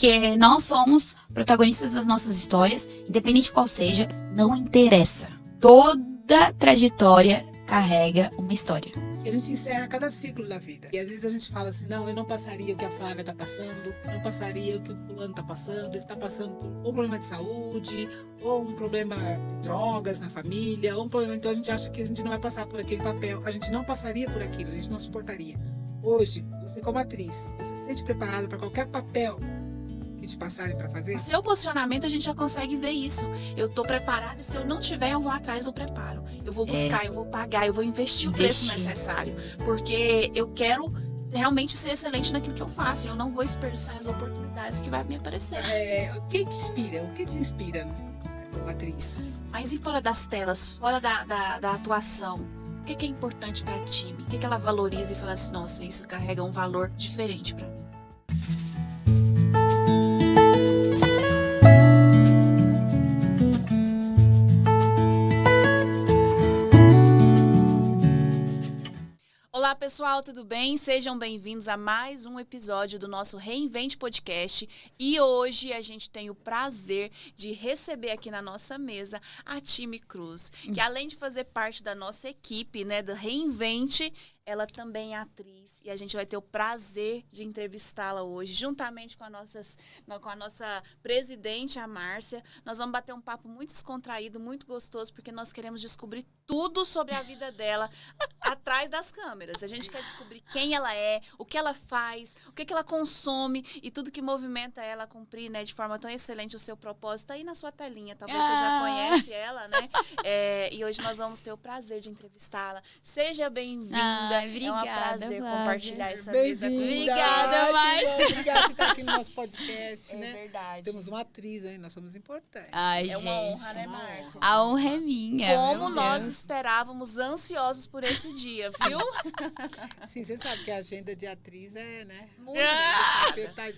Porque nós somos protagonistas das nossas histórias, independente de qual seja, não interessa. Toda trajetória carrega uma história. E a gente encerra cada ciclo da vida. E às vezes a gente fala assim, não, eu não passaria o que a Flávia tá passando, não passaria o que o fulano tá passando, ele tá passando por um problema de saúde, ou um problema de drogas na família, ou um problema... Então a gente acha que a gente não vai passar por aquele papel, a gente não passaria por aquilo, a gente não suportaria. Hoje, você como atriz, você se sente preparada para qualquer papel que te passarem para fazer? O seu posicionamento, a gente já consegue ver isso. Eu tô preparada e se eu não tiver, eu vou atrás do preparo. Eu vou buscar, eu vou pagar, eu vou investir o preço necessário. Porque eu quero realmente ser excelente naquilo que eu faço. Eu não vou desperdiçar as oportunidades que vai me aparecer. Quem te inspira? O que te inspira como atriz? Mas e fora das telas, fora da atuação? O que é importante para time? O que ela valoriza e fala assim, nossa, isso carrega um valor diferente para mim? Olá pessoal, tudo bem? Sejam bem-vindos a mais um episódio do nosso Reinvente Podcast e hoje a gente tem o prazer de receber aqui na nossa mesa a Time Cruz, que além de fazer parte da nossa equipe, né, do Reinvente, ela também é atriz e a gente vai ter o prazer de entrevistá-la hoje, juntamente com a nossa presidente, a Márcia. Nós vamos bater um papo muito descontraído, muito gostoso, porque nós queremos descobrir tudo sobre a vida dela atrás das câmeras. A gente quer descobrir quem ela é, o que ela faz, o que ela consome e tudo que movimenta ela a cumprir, né, de forma tão excelente o seu propósito. Tá aí na sua telinha, talvez você já conhece ela, né? E hoje nós vamos ter o prazer de entrevistá-la. Seja bem-vinda. Obrigada, é um prazer Flávia. compartilhar essa mesa com você. Obrigada, Márcia. Obrigada por estar aqui no nosso podcast, né? É verdade. Temos uma atriz aí, nós somos importantes. Ai, É gente. uma honra, né, Márcia? A honra é minha. Como meu nós Deus. esperávamos, ansiosos por esse dia, viu? Sim, você sabe que a agenda de atriz é, né? Muito.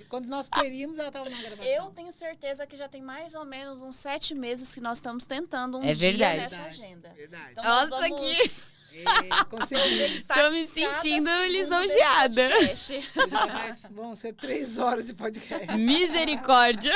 Quando nós queríamos, ela estava na gravação. Eu tenho certeza que já tem mais ou menos uns 7 meses que nós estamos tentando um É dia verdade. nessa agenda. Verdade. Então, nós Nossa, vamos Conseguimos. Tô me sentindo lisonjeada. Hoje vão ser 3 horas de podcast. Misericórdia.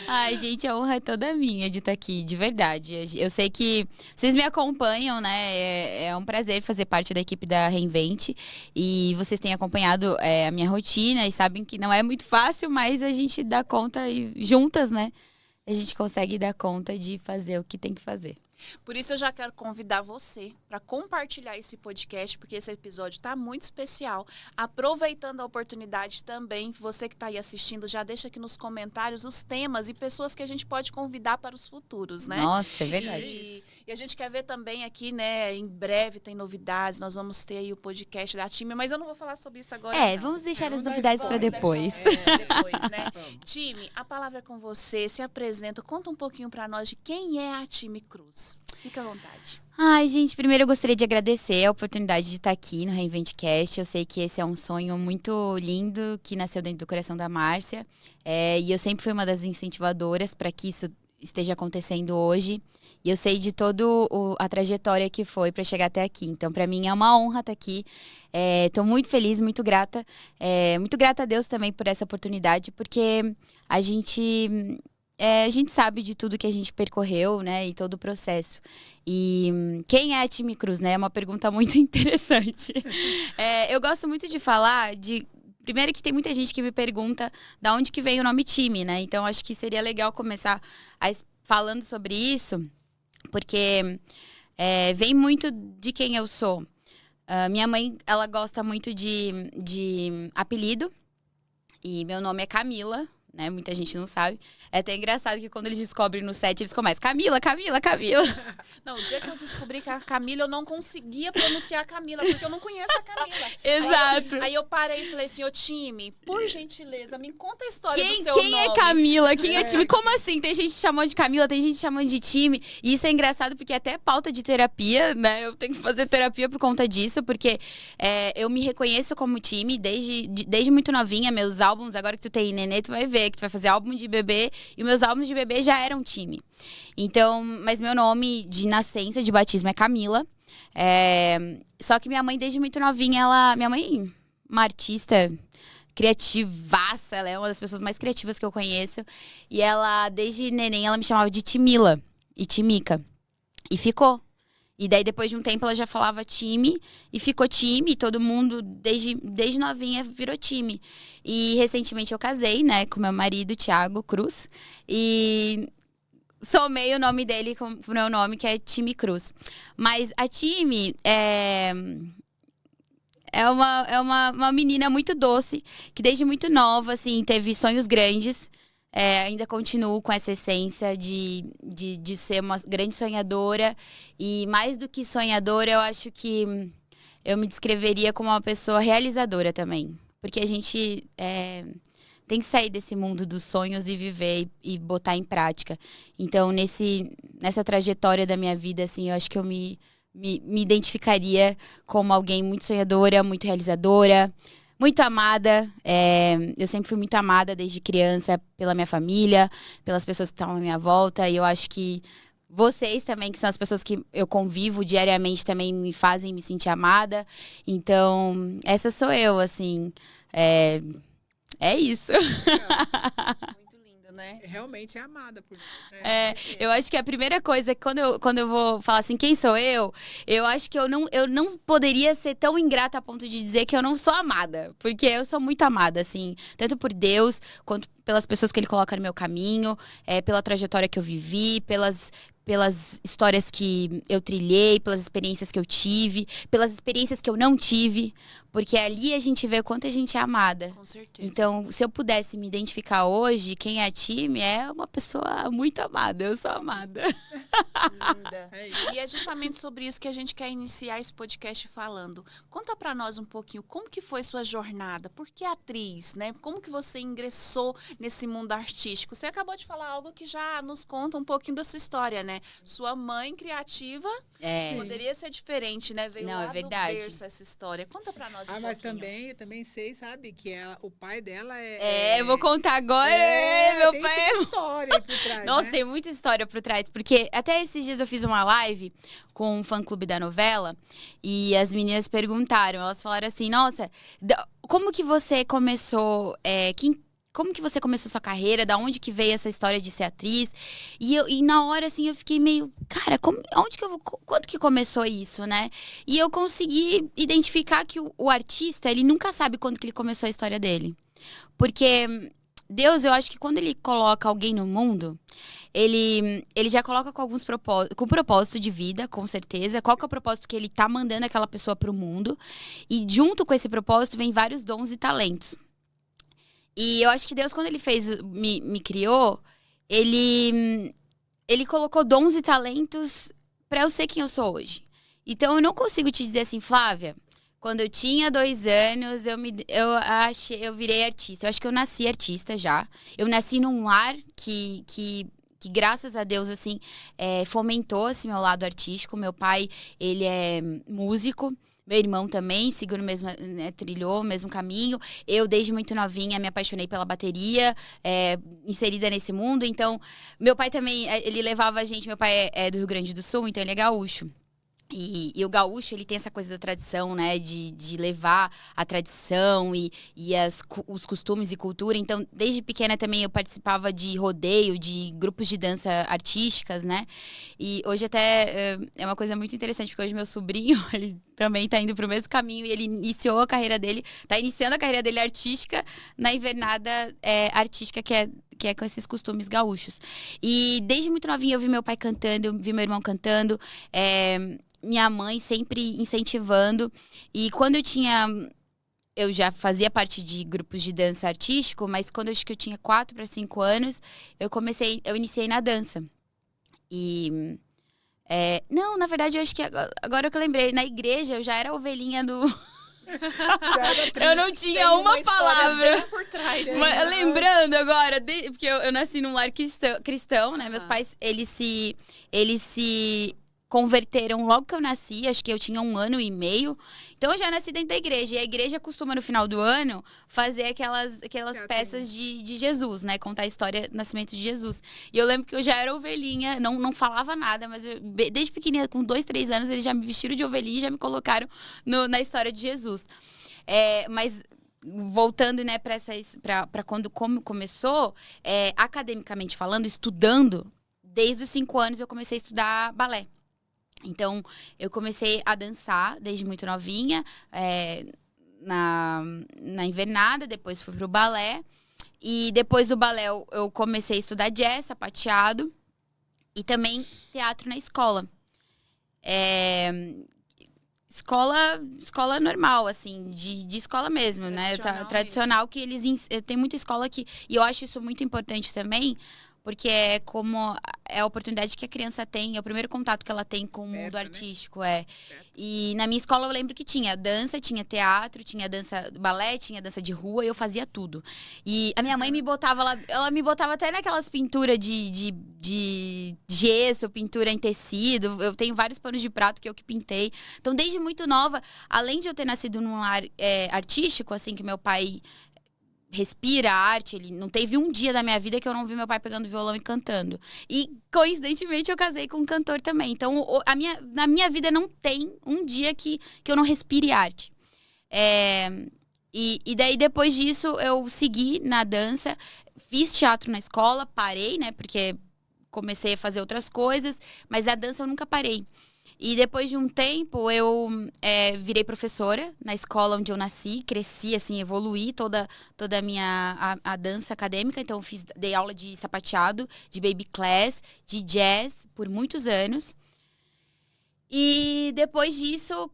Ai, gente, a honra é toda minha de estar aqui, de verdade. Eu sei que vocês me acompanham, né? É um prazer fazer parte da equipe da Reinvente. E vocês têm acompanhado a minha rotina e sabem que não é muito fácil, mas a gente dá conta e juntas, né? A gente consegue dar conta de fazer o que tem que fazer. Por isso eu já quero convidar você para compartilhar esse podcast, porque esse episódio está muito especial. Aproveitando a oportunidade também, você que está aí assistindo, já deixa aqui nos comentários os temas e pessoas que a gente pode convidar para os futuros, né? Nossa, é verdade. E a gente quer ver também aqui, né, em breve tem novidades, nós vamos ter aí o podcast da Time, mas eu não vou falar sobre isso agora. não. Vamos deixar as Vamos dar novidades para spoiler. depois. Depois, né? Vamos. Time, a palavra é com você, se apresenta, conta um pouquinho para nós de quem é a Time Cruz. Fica à vontade. Ai, gente, primeiro eu gostaria de agradecer a oportunidade de estar aqui no Reinventecast. Eu sei que esse é um sonho muito lindo que nasceu dentro do coração da Márcia. E eu sempre fui uma das incentivadoras para que isso esteja acontecendo hoje. E eu sei de toda a trajetória que foi para chegar até aqui. Então, para mim é uma honra estar aqui. Estou muito feliz, muito grata. Muito grata a Deus também por essa oportunidade, porque a gente sabe de tudo que a gente percorreu, né, e todo o processo. E quem é a Time Cruz, né? É uma pergunta muito interessante. Eu gosto muito de falar de... Primeiro que tem muita gente que me pergunta de onde que vem o nome Time, né? Então, acho que seria legal começar falando sobre isso, porque vem muito de quem eu sou. Minha mãe, ela gosta muito de apelido, e meu nome é Camila, né? Muita gente não sabe. É até engraçado que quando eles descobrem no set, eles começam Camila, Camila, Camila. Não, o dia que eu descobri que a Camila, eu não conseguia pronunciar Camila, porque eu não conheço a Camila. Exato. Aí eu parei e falei assim, ô Time, por gentileza, me conta a história do seu Quem nome. é Camila? Quem é Time? Como assim? Tem gente chamando de Camila, tem gente chamando de Time. E isso é engraçado porque até pauta de terapia, né? Eu tenho que fazer terapia por conta disso, porque eu me reconheço como Time desde muito novinha. Meus álbuns, agora que tu tem nenê, tu vai ver que tu vai fazer álbum de bebê. E meus álbuns de bebê já eram Time. Então, mas meu nome de nascença, de batismo é Camila. Só que minha mãe, desde muito novinha, minha mãe, uma artista criativaça, ela é uma das pessoas mais criativas que eu conheço. E ela, desde neném, ela me chamava de Timila e Timica. E ficou. E daí, depois de um tempo, ela já falava time e ficou time. E todo mundo, desde novinha, virou time. E recentemente eu casei, né, com meu marido, Thiago Cruz. E somei o nome dele com o meu nome, que é Time Cruz. Mas a Time é uma menina muito doce, que desde muito nova, assim, teve sonhos grandes. Ainda continuo com essa essência de ser uma grande sonhadora. E mais do que sonhadora, eu acho que eu me descreveria como uma pessoa realizadora também. Porque a gente tem que sair desse mundo dos sonhos e viver e botar em prática. Então, nessa trajetória da minha vida, assim, eu acho que eu me identificaria como alguém muito sonhadora, muito realizadora, muito amada. Eu sempre fui muito amada desde criança pela minha família, pelas pessoas que estão à minha volta. E eu acho que vocês também, que são as pessoas que eu convivo diariamente, também me fazem me sentir amada. Então, essa sou eu, assim. É isso. Muito lindo, né? Realmente é amada por mim. Eu acho que a primeira coisa, quando eu vou falar assim, quem sou eu acho que eu não poderia ser tão ingrata a ponto de dizer que eu não sou amada. Porque eu sou muito amada, assim, tanto por Deus, quanto pelas pessoas que Ele coloca no meu caminho, pela trajetória que eu vivi, pelas histórias que eu trilhei, pelas experiências que eu tive, pelas experiências que eu não tive. Porque ali a gente vê o quanto a gente é amada. Com certeza. Então, se eu pudesse me identificar hoje, quem é a Time é uma pessoa muito amada. Eu sou amada. Linda. É isso. E é justamente sobre isso que a gente quer iniciar esse podcast falando. Conta pra nós um pouquinho como que foi sua jornada. Por que atriz, né? Como que você ingressou nesse mundo artístico? Você acabou de falar algo que já nos conta um pouquinho da sua história, né? Sua mãe criativa poderia ser diferente, né? Veio Não, lá é verdade. do berço essa história. Conta pra nós um Mas pouquinho. eu também sei, sabe, que o pai dela Eu vou contar agora. Meu pai tem história por trás, Nossa, né? tem muita história por trás. Porque até esses dias eu fiz uma live com um fã-clube da novela. E as meninas perguntaram. Elas falaram assim, nossa, como que você começou... Como que você começou sua carreira? Da onde que veio essa história de ser atriz? E na hora, assim, eu fiquei meio... Cara, quando que começou isso, né? E eu consegui identificar que o artista, ele nunca sabe quando que ele começou a história dele. Porque Deus, eu acho que quando Ele coloca alguém no mundo... Ele já coloca com alguns propósitos, com propósito de vida, com certeza. Qual que é o propósito que Ele tá mandando aquela pessoa pro mundo? E junto com esse propósito, vem vários dons e talentos. E eu acho que Deus, quando Ele me criou, Ele colocou dons e talentos pra eu ser quem eu sou hoje. Então, eu não consigo te dizer assim, Flávia, quando eu tinha 2 anos, eu virei artista. Eu acho que eu nasci artista já. Eu nasci num lar que graças a Deus, assim, fomentou esse meu lado artístico. Meu pai, ele é músico. Meu irmão também seguiu no mesmo, né, trilhou o mesmo caminho. Eu, desde muito novinha, me apaixonei pela bateria, inserida nesse mundo. Então, meu pai também, ele levava a gente... Meu pai é do Rio Grande do Sul, então ele é gaúcho. E o gaúcho, ele tem essa coisa da tradição, né? De levar a tradição e os costumes e cultura. Então, desde pequena também eu participava de rodeio, de grupos de dança artísticas, né? E hoje até é uma coisa muito interessante, porque hoje meu sobrinho, ele também tá indo pro mesmo caminho. E ele iniciou a carreira dele, tá iniciando a carreira dele artística na invernada artística, que é com esses costumes gaúchos. E desde muito novinha eu vi meu pai cantando, eu vi meu irmão cantando, minha mãe sempre incentivando. E quando eu já fazia parte de grupos de dança artístico, mas quando eu acho que eu tinha 4 para 5 anos, eu iniciei na dança. E não, na verdade, eu acho que agora que eu lembrei, na igreja eu já era ovelhinha do... Eu não tinha Tem uma palavra bem por trás. Mas, lembrando agora, porque eu nasci num lar cristão, né? Meus pais, eles se converteram logo que eu nasci, acho que eu tinha 1 ano e meio. Então eu já nasci dentro da igreja. E a igreja costuma, no final do ano, fazer aquelas peças de Jesus, né? Contar a história do nascimento de Jesus. E eu lembro que eu já era ovelhinha, não falava nada, mas desde pequenininha, com 2, 3 anos, eles já me vestiram de ovelhinha e já me colocaram na história de Jesus. Mas voltando, né, para quando como começou, academicamente falando, estudando, desde os 5 anos eu comecei a estudar balé. Então, eu comecei a dançar desde muito novinha, na invernada, depois fui pro balé. E depois do balé eu comecei a estudar jazz, sapateado e também teatro na escola. Escola normal, assim, de escola mesmo, né? Tradicional, que eles tem muita escola que. E eu acho isso muito importante também, porque é a oportunidade que a criança tem, é o primeiro contato que ela tem com o mundo artístico, E na minha escola eu lembro que tinha dança, tinha teatro, tinha dança, balé, tinha dança de rua, e eu fazia tudo. E a minha mãe me botava, ela me botava até naquelas pinturas de gesso, pintura em tecido. Eu tenho vários panos de prato que eu que pintei. Então, desde muito nova, além de eu ter nascido num lar artístico, assim, que meu pai respira a arte, ele não teve um dia da minha vida que eu não vi meu pai pegando violão e cantando. E, coincidentemente, eu casei com um cantor também. Então, na minha vida não tem um dia que eu não respire arte. E daí, depois disso, eu segui na dança, fiz teatro na escola, parei, né, porque comecei a fazer outras coisas, mas a dança eu nunca parei. E depois de um tempo, eu virei professora na escola onde eu nasci, cresci, assim, evoluí toda a minha a dança acadêmica. Então, dei aula de sapateado, de baby class, de jazz, por muitos anos. E depois disso,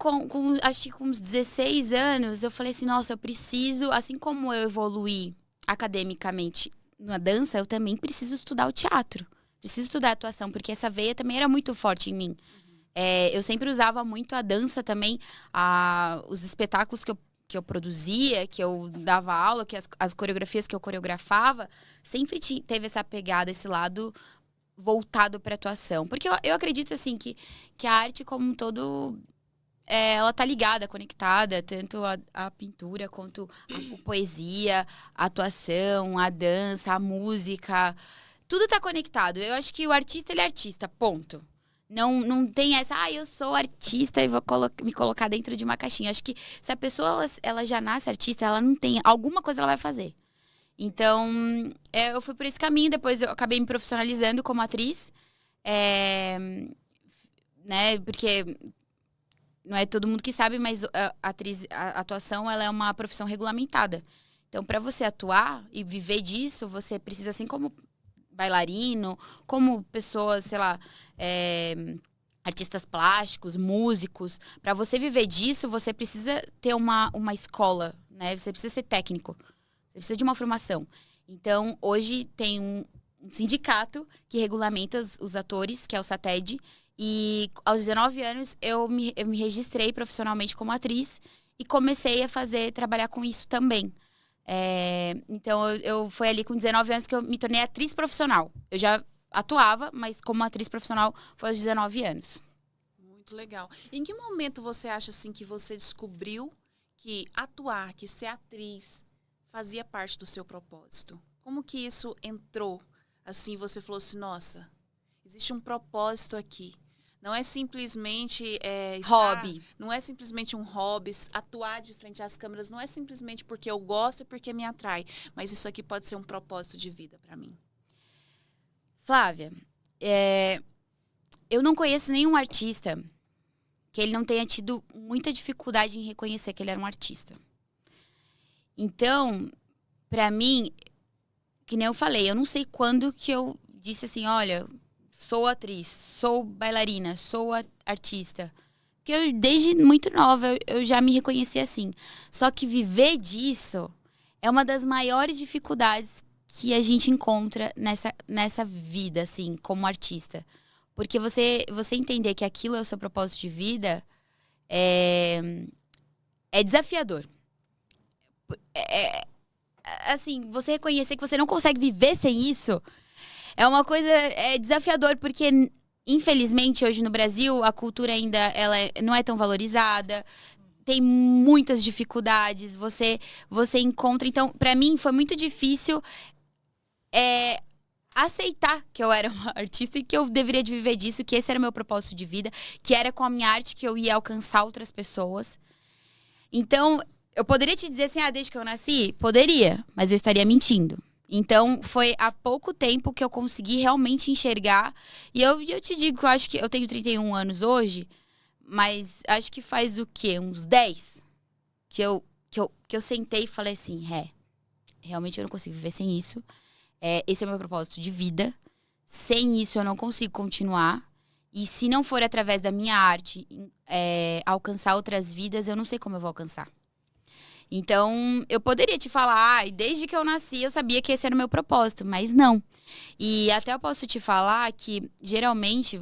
acho que com uns 16 anos, eu falei assim, nossa, eu preciso, assim como eu evoluí academicamente na dança, eu também preciso estudar o teatro. Preciso estudar a atuação, porque essa veia também era muito forte em mim. Eu sempre usava muito a dança também, os espetáculos que eu produzia, que eu dava aula, que as coreografias que eu coreografava, sempre teve essa pegada, esse lado voltado para atuação. Porque eu acredito, assim, que a arte como um todo, ela tá ligada, conectada, tanto a pintura quanto a poesia, a atuação, a dança, a música. Tudo tá conectado. Eu acho que o artista, ele é artista, ponto. Não tem essa, eu sou artista e vou me colocar dentro de uma caixinha. Acho que se a pessoa ela já nasce artista, ela não tem, alguma coisa ela vai fazer. Então, eu fui por esse caminho. Depois eu acabei me profissionalizando como atriz. Né, porque não é todo mundo que sabe, mas a atuação ela é uma profissão regulamentada. Então, para você atuar e viver disso, você precisa, assim como bailarino, como pessoas, sei lá, artistas plásticos, músicos. Para você viver disso, você precisa ter uma escola, né? Você precisa ser técnico. Você precisa de uma formação. Então, hoje tem um sindicato que regulamenta os atores, que é o SATED. E aos 19 anos, eu me registrei profissionalmente como atriz e comecei a trabalhar com isso também. Então, foi ali com 19 anos que eu me tornei atriz profissional. Eu já atuava, mas como atriz profissional foi aos 19 anos. Muito legal. Em que momento você acha, assim, que você descobriu que atuar, que ser atriz, fazia parte do seu propósito? Como que isso entrou? Assim, você falou assim, nossa, existe um propósito aqui. Não é simplesmente hobby. Não é simplesmente um hobby. Atuar de frente às câmeras não é simplesmente porque eu gosto e porque me atrai. Mas isso aqui pode ser um propósito de vida para mim. Flávia, eu não conheço nenhum artista que ele não tenha tido muita dificuldade em reconhecer que ele era um artista. Então, para mim, que nem eu falei, eu não sei quando que eu disse assim, olha, sou atriz, sou bailarina, sou artista. Porque eu, desde muito nova, eu já me reconheci assim. Só que viver disso é uma das maiores dificuldades que a gente encontra nessa vida, assim, como artista. Porque você entender que aquilo é o seu propósito de vida é desafiador. Assim, você reconhecer que você não consegue viver sem isso é uma coisa desafiador, porque infelizmente hoje no Brasil a cultura ainda não é tão valorizada, tem muitas dificuldades, você encontra. Então, para mim foi muito difícil aceitar que eu era uma artista e que eu deveria de viver disso, que esse era o meu propósito de vida, que era com a minha arte que eu ia alcançar outras pessoas. Então, eu poderia te dizer assim, desde que eu nasci? Poderia, mas eu estaria mentindo. Então, foi há pouco tempo que eu consegui realmente enxergar. E eu te digo que eu acho que eu tenho 31 anos hoje, mas acho que faz o quê? Uns 10? Que eu sentei e falei assim, realmente eu não consigo viver sem isso. Esse é o meu propósito de vida. Sem isso eu não consigo continuar. E se não for através da minha arte alcançar outras vidas, eu não sei como eu vou alcançar. Então, eu poderia te falar, desde que eu nasci eu sabia que esse era o meu propósito, mas não. E até eu posso te falar que, geralmente,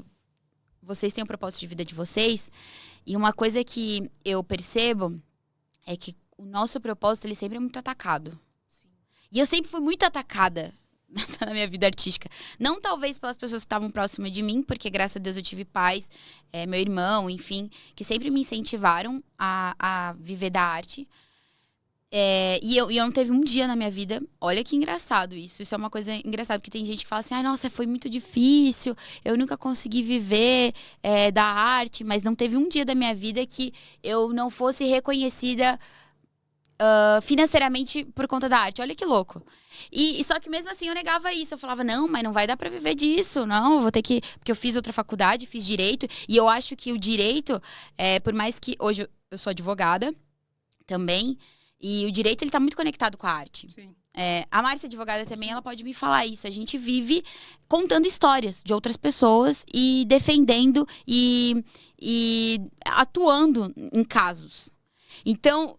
vocês têm o propósito de vida de vocês, e uma coisa que eu percebo é que o nosso propósito, ele sempre é muito atacado. Sim. E eu sempre fui muito atacada na minha vida artística. Não talvez pelas pessoas que estavam próximas de mim, porque graças a Deus eu tive pais, meu irmão, enfim, que sempre me incentivaram a viver da arte. E eu não teve um dia na minha vida, olha que engraçado isso é uma coisa engraçada, porque tem gente que fala assim, nossa, foi muito difícil, eu nunca consegui viver da arte, mas não teve um dia da minha vida que eu não fosse reconhecida financeiramente por conta da arte, olha que louco. E só que mesmo assim eu negava isso, eu falava, não, mas não vai dar pra viver disso, não, eu vou ter que, porque eu fiz outra faculdade, fiz direito, e eu acho que o direito, por mais que hoje eu sou advogada também, e o direito, ele tá muito conectado com a arte. Sim. A Márcia, advogada também, ela pode me falar isso. A gente vive contando histórias de outras pessoas e defendendo e atuando em casos. Então,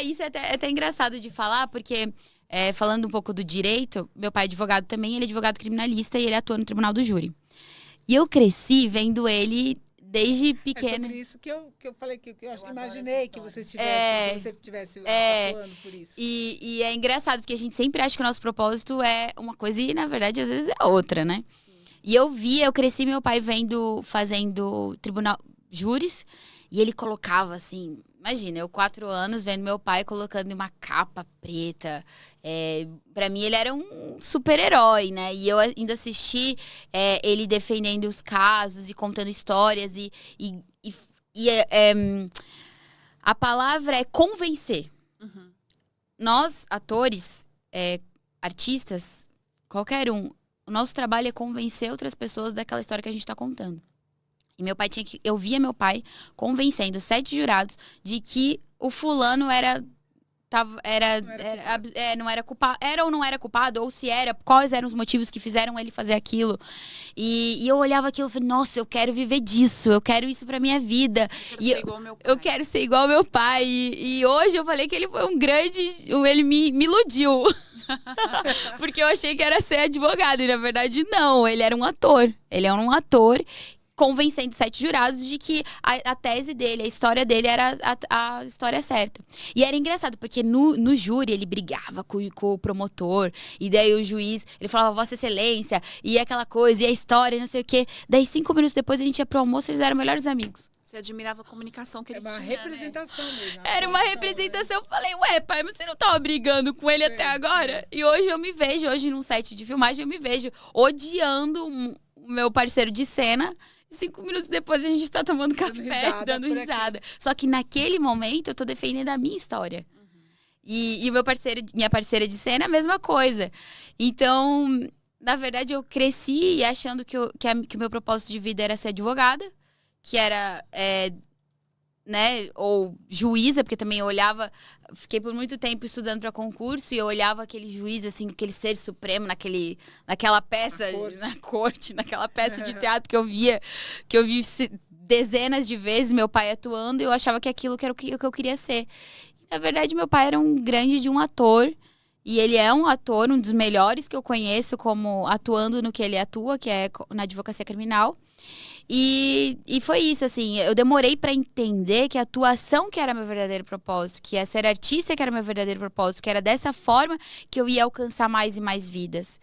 isso é até engraçado de falar, porque falando um pouco do direito, meu pai é advogado também, ele é advogado criminalista e ele atua no tribunal do júri. E eu cresci vendo ele desde pequena. É sobre isso que eu falei, que eu acho que imaginei que você estivesse atuando por isso. E é engraçado, porque a gente sempre acha que o nosso propósito é uma coisa e, na verdade, às vezes é outra, né? Sim. E eu cresci meu pai fazendo tribunal, júris, e ele colocava assim, imagina, eu 4 anos vendo meu pai colocando uma capa preta. Pra mim ele era um super-herói, né? E eu ainda assisti ele defendendo os casos e contando histórias. A palavra é convencer. Uhum. Nós, atores, artistas, qualquer um, o nosso trabalho é convencer outras pessoas daquela história que a gente está contando. E meu pai eu via meu pai convencendo 7 jurados de que o fulano não era culpado, era ou não era culpado, ou se era, quais eram os motivos que fizeram ele fazer aquilo. E eu olhava aquilo e falei, nossa, eu quero viver disso, eu quero isso pra minha vida. Eu quero ser igual ao meu pai. E hoje eu falei que ele foi um grande, ele me iludiu. Porque eu achei que era ser advogado, e na verdade não, ele era um ator. Ele é um ator convencendo 7 jurados de que a tese dele, a história dele era a história certa. E era engraçado, porque no júri ele brigava com o promotor, e daí o juiz, ele falava Vossa Excelência, e aquela coisa, e a história, e não sei o quê. Daí 5 minutos depois a gente ia pro almoço e eles eram melhores amigos. Você admirava a comunicação que ele tinha, uma representação, né? Mesmo. Era uma representação. Eu falei, pai, mas você não tava brigando com ele até agora? E hoje eu me vejo, hoje num set de filmagem, eu me vejo odiando o meu parceiro de cena. 5 minutos depois a gente tá tomando café, dando risada. Só que naquele momento eu tô defendendo a minha história. Uhum. E o minha parceira de cena é a mesma coisa. Então, na verdade, eu cresci achando que o meu propósito de vida era ser advogada, que era, né, ou juíza, porque também eu olhava, fiquei por muito tempo estudando para concurso e eu olhava aquele juiz, assim, aquele ser supremo naquela peça, na corte, naquela peça de teatro que eu vi dezenas de vezes meu pai atuando, e eu achava que aquilo era o que eu queria ser. E, na verdade, meu pai era um grande de um ator, e ele é um ator, um dos melhores que eu conheço como atuando no que ele atua, que é na advocacia criminal. E foi isso, assim, eu demorei pra entender que a atuação que era meu verdadeiro propósito, que ser artista que era meu verdadeiro propósito, que era dessa forma que eu ia alcançar mais e mais vidas.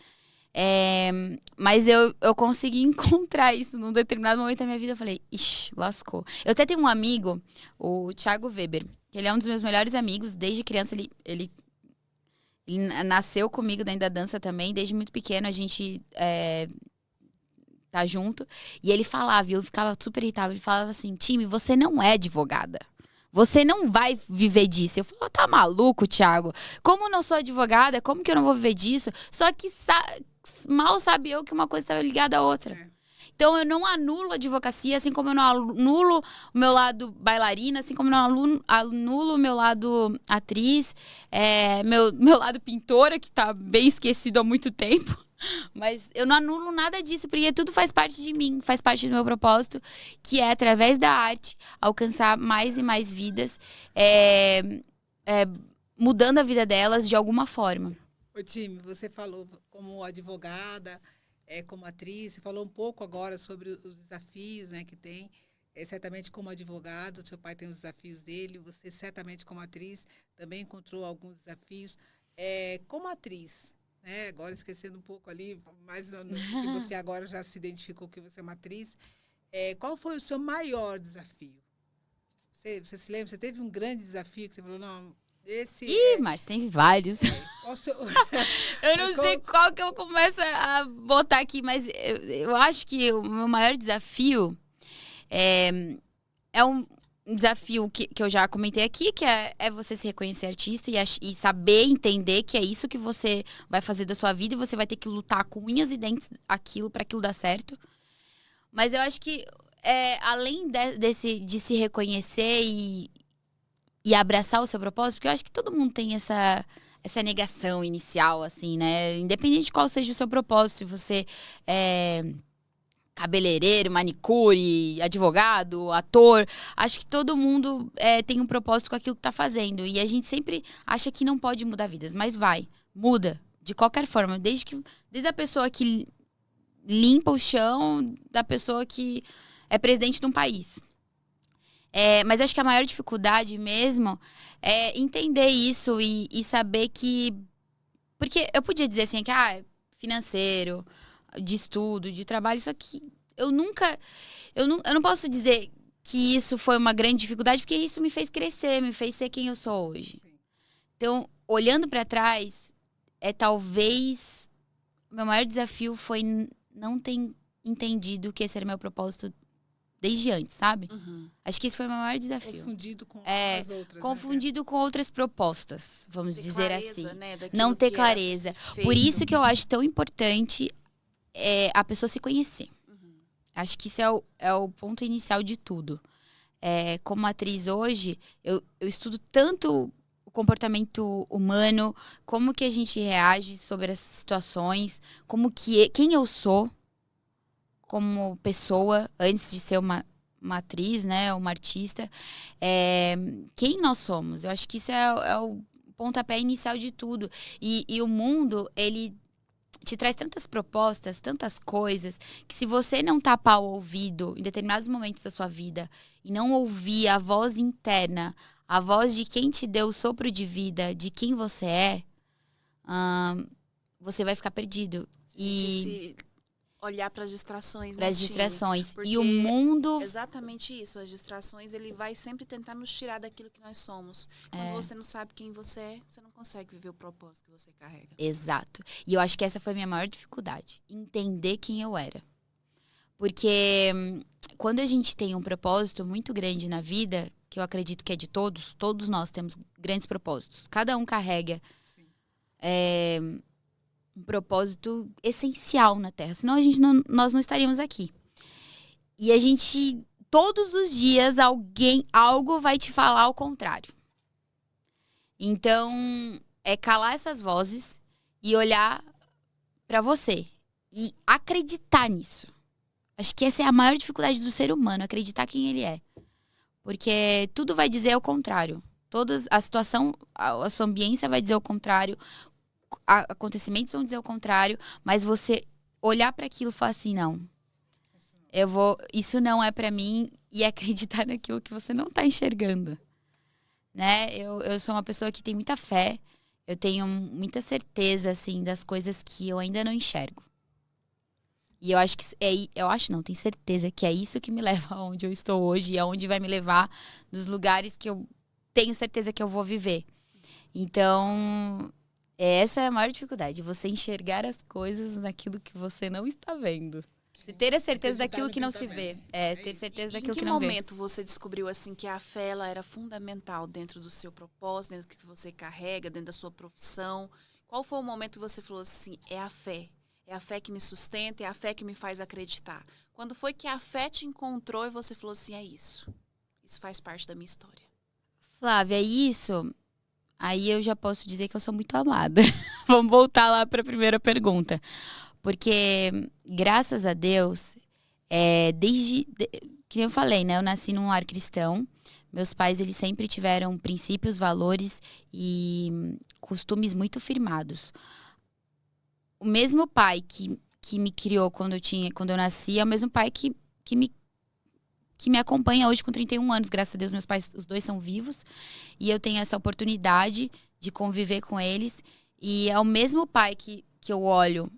Mas eu consegui encontrar isso num determinado momento da minha vida. Eu falei, ixi, lascou. Eu até tenho um amigo, o Thiago Weber, que ele é um dos meus melhores amigos. Desde criança, ele nasceu comigo dentro da dança também. Desde muito pequeno, a gente tá junto. E ele falava, e eu ficava super irritável, ele falava assim, Time, você não é advogada. Você não vai viver disso. Eu falo, tá maluco, Thiago? Como eu não sou advogada, como que eu não vou viver disso? Só que mal sabe eu que uma coisa está ligada à outra. Então, eu não anulo a advocacia, assim como eu não anulo o meu lado bailarina, assim como eu não anulo o meu lado atriz, meu lado pintora, que tá bem esquecido há muito tempo. Mas eu não anulo nada disso, porque tudo faz parte de mim, faz parte do meu propósito, que é, através da arte, alcançar mais e mais vidas, mudando a vida delas de alguma forma. Ô, Time, você falou como advogada, como atriz, você falou um pouco agora sobre os desafios, né, que tem. Certamente como advogado, seu pai tem os desafios dele, você certamente como atriz também encontrou alguns desafios. Como atriz, né, agora esquecendo um pouco ali, mas que você agora já se identificou que você é uma atriz, qual foi o seu maior desafio? Você se lembra? Você teve um grande desafio que você falou, não... Mas tem vários. Eu não sei qual que eu começo a botar aqui, mas eu acho que o meu maior desafio é um desafio que eu já comentei aqui, que é você se reconhecer artista e saber entender que é isso que você vai fazer da sua vida e você vai ter que lutar com unhas e dentes para aquilo dar certo. Mas eu acho que além de se reconhecer e abraçar o seu propósito, porque eu acho que todo mundo tem essa negação inicial, assim, né? Independente de qual seja o seu propósito, se você é cabeleireiro, manicure, advogado, ator, acho que todo mundo tem um propósito com aquilo que tá fazendo. E a gente sempre acha que não pode mudar vidas, mas muda, de qualquer forma. Desde a pessoa que limpa o chão, da pessoa que é presidente de um país. Mas acho que a maior dificuldade mesmo é entender isso e saber que... Porque eu podia dizer assim, que financeiro, de estudo, de trabalho, só que eu não posso dizer que isso foi uma grande dificuldade, porque isso me fez crescer, me fez ser quem eu sou hoje. Sim. Então, olhando para trás, talvez o meu maior desafio foi não ter entendido que esse era o meu propósito desde antes, sabe? Uhum. Acho que esse foi o meu maior desafio. Confundido com as outras. Confundido, né? Com outras propostas, vamos dizer clareza, assim. Né? Não ter clareza. Por isso que eu acho tão importante a pessoa se conhecer. Uhum. Acho que isso é o ponto inicial de tudo. Como atriz hoje, eu estudo tanto o comportamento humano, como que a gente reage sobre as situações, quem eu sou como pessoa, antes de ser uma atriz, né, uma artista, quem nós somos. Eu acho que isso é o pontapé inicial de tudo. E o mundo, ele te traz tantas propostas, tantas coisas, que se você não tapar o ouvido em determinados momentos da sua vida e não ouvir a voz interna, a voz de quem te deu o sopro de vida, de quem você é, você vai ficar perdido. Olhar para as distrações, para as distrações. E o mundo... Exatamente isso. As distrações, ele vai sempre tentar nos tirar daquilo que nós somos. Quando você não sabe quem você é, você não consegue viver o propósito que você carrega. Exato. E eu acho que essa foi a minha maior dificuldade. Entender quem eu era. Porque quando a gente tem um propósito muito grande na vida, que eu acredito que é de todos nós temos grandes propósitos. Cada um carrega... um propósito essencial na Terra. Senão nós não estaríamos aqui. E a gente, todos os dias, algo vai te falar ao contrário. Então, calar essas vozes e olhar para você. E acreditar nisso. Acho que essa é a maior dificuldade do ser humano, acreditar quem ele é. Porque tudo vai dizer o contrário. A situação, a sua ambiência vai dizer o contrário. Acontecimentos vão dizer o contrário, mas você olhar para aquilo e falar assim, não, isso não é para mim, e acreditar naquilo que você não tá enxergando, né? Eu sou uma pessoa que tem muita fé, eu tenho muita certeza, assim, das coisas que eu ainda não enxergo. E eu acho que tenho certeza que é isso que me leva aonde eu estou hoje e aonde vai me levar nos lugares que eu tenho certeza que eu vou viver. Então... essa é a maior dificuldade, você enxergar as coisas naquilo que você não está vendo. Ter a certeza Acreditar daquilo no que não tá se vendo. vê. Ter Isso. certeza Em daquilo que que não vê. momento você descobriu assim que a fé ela era fundamental dentro do seu propósito, dentro do que você carrega, dentro da sua profissão? Qual foi o momento que você falou assim, é a fé? É a fé que me sustenta, é a fé que me faz acreditar. Quando foi que a fé te encontrou e você falou assim, é isso. Isso faz parte da minha história. Flávia, isso... Aí eu já posso dizer que eu sou muito amada. Vamos voltar lá para a primeira pergunta. Porque, graças a Deus, que eu falei, né? Eu nasci num lar cristão. Meus pais, eles sempre tiveram princípios, valores e costumes muito firmados. O mesmo pai que me criou quando eu nasci é o mesmo pai que me acompanha hoje com 31 anos. Graças a Deus, meus pais, os dois são vivos. E eu tenho essa oportunidade de conviver com eles. E é o mesmo pai que eu olho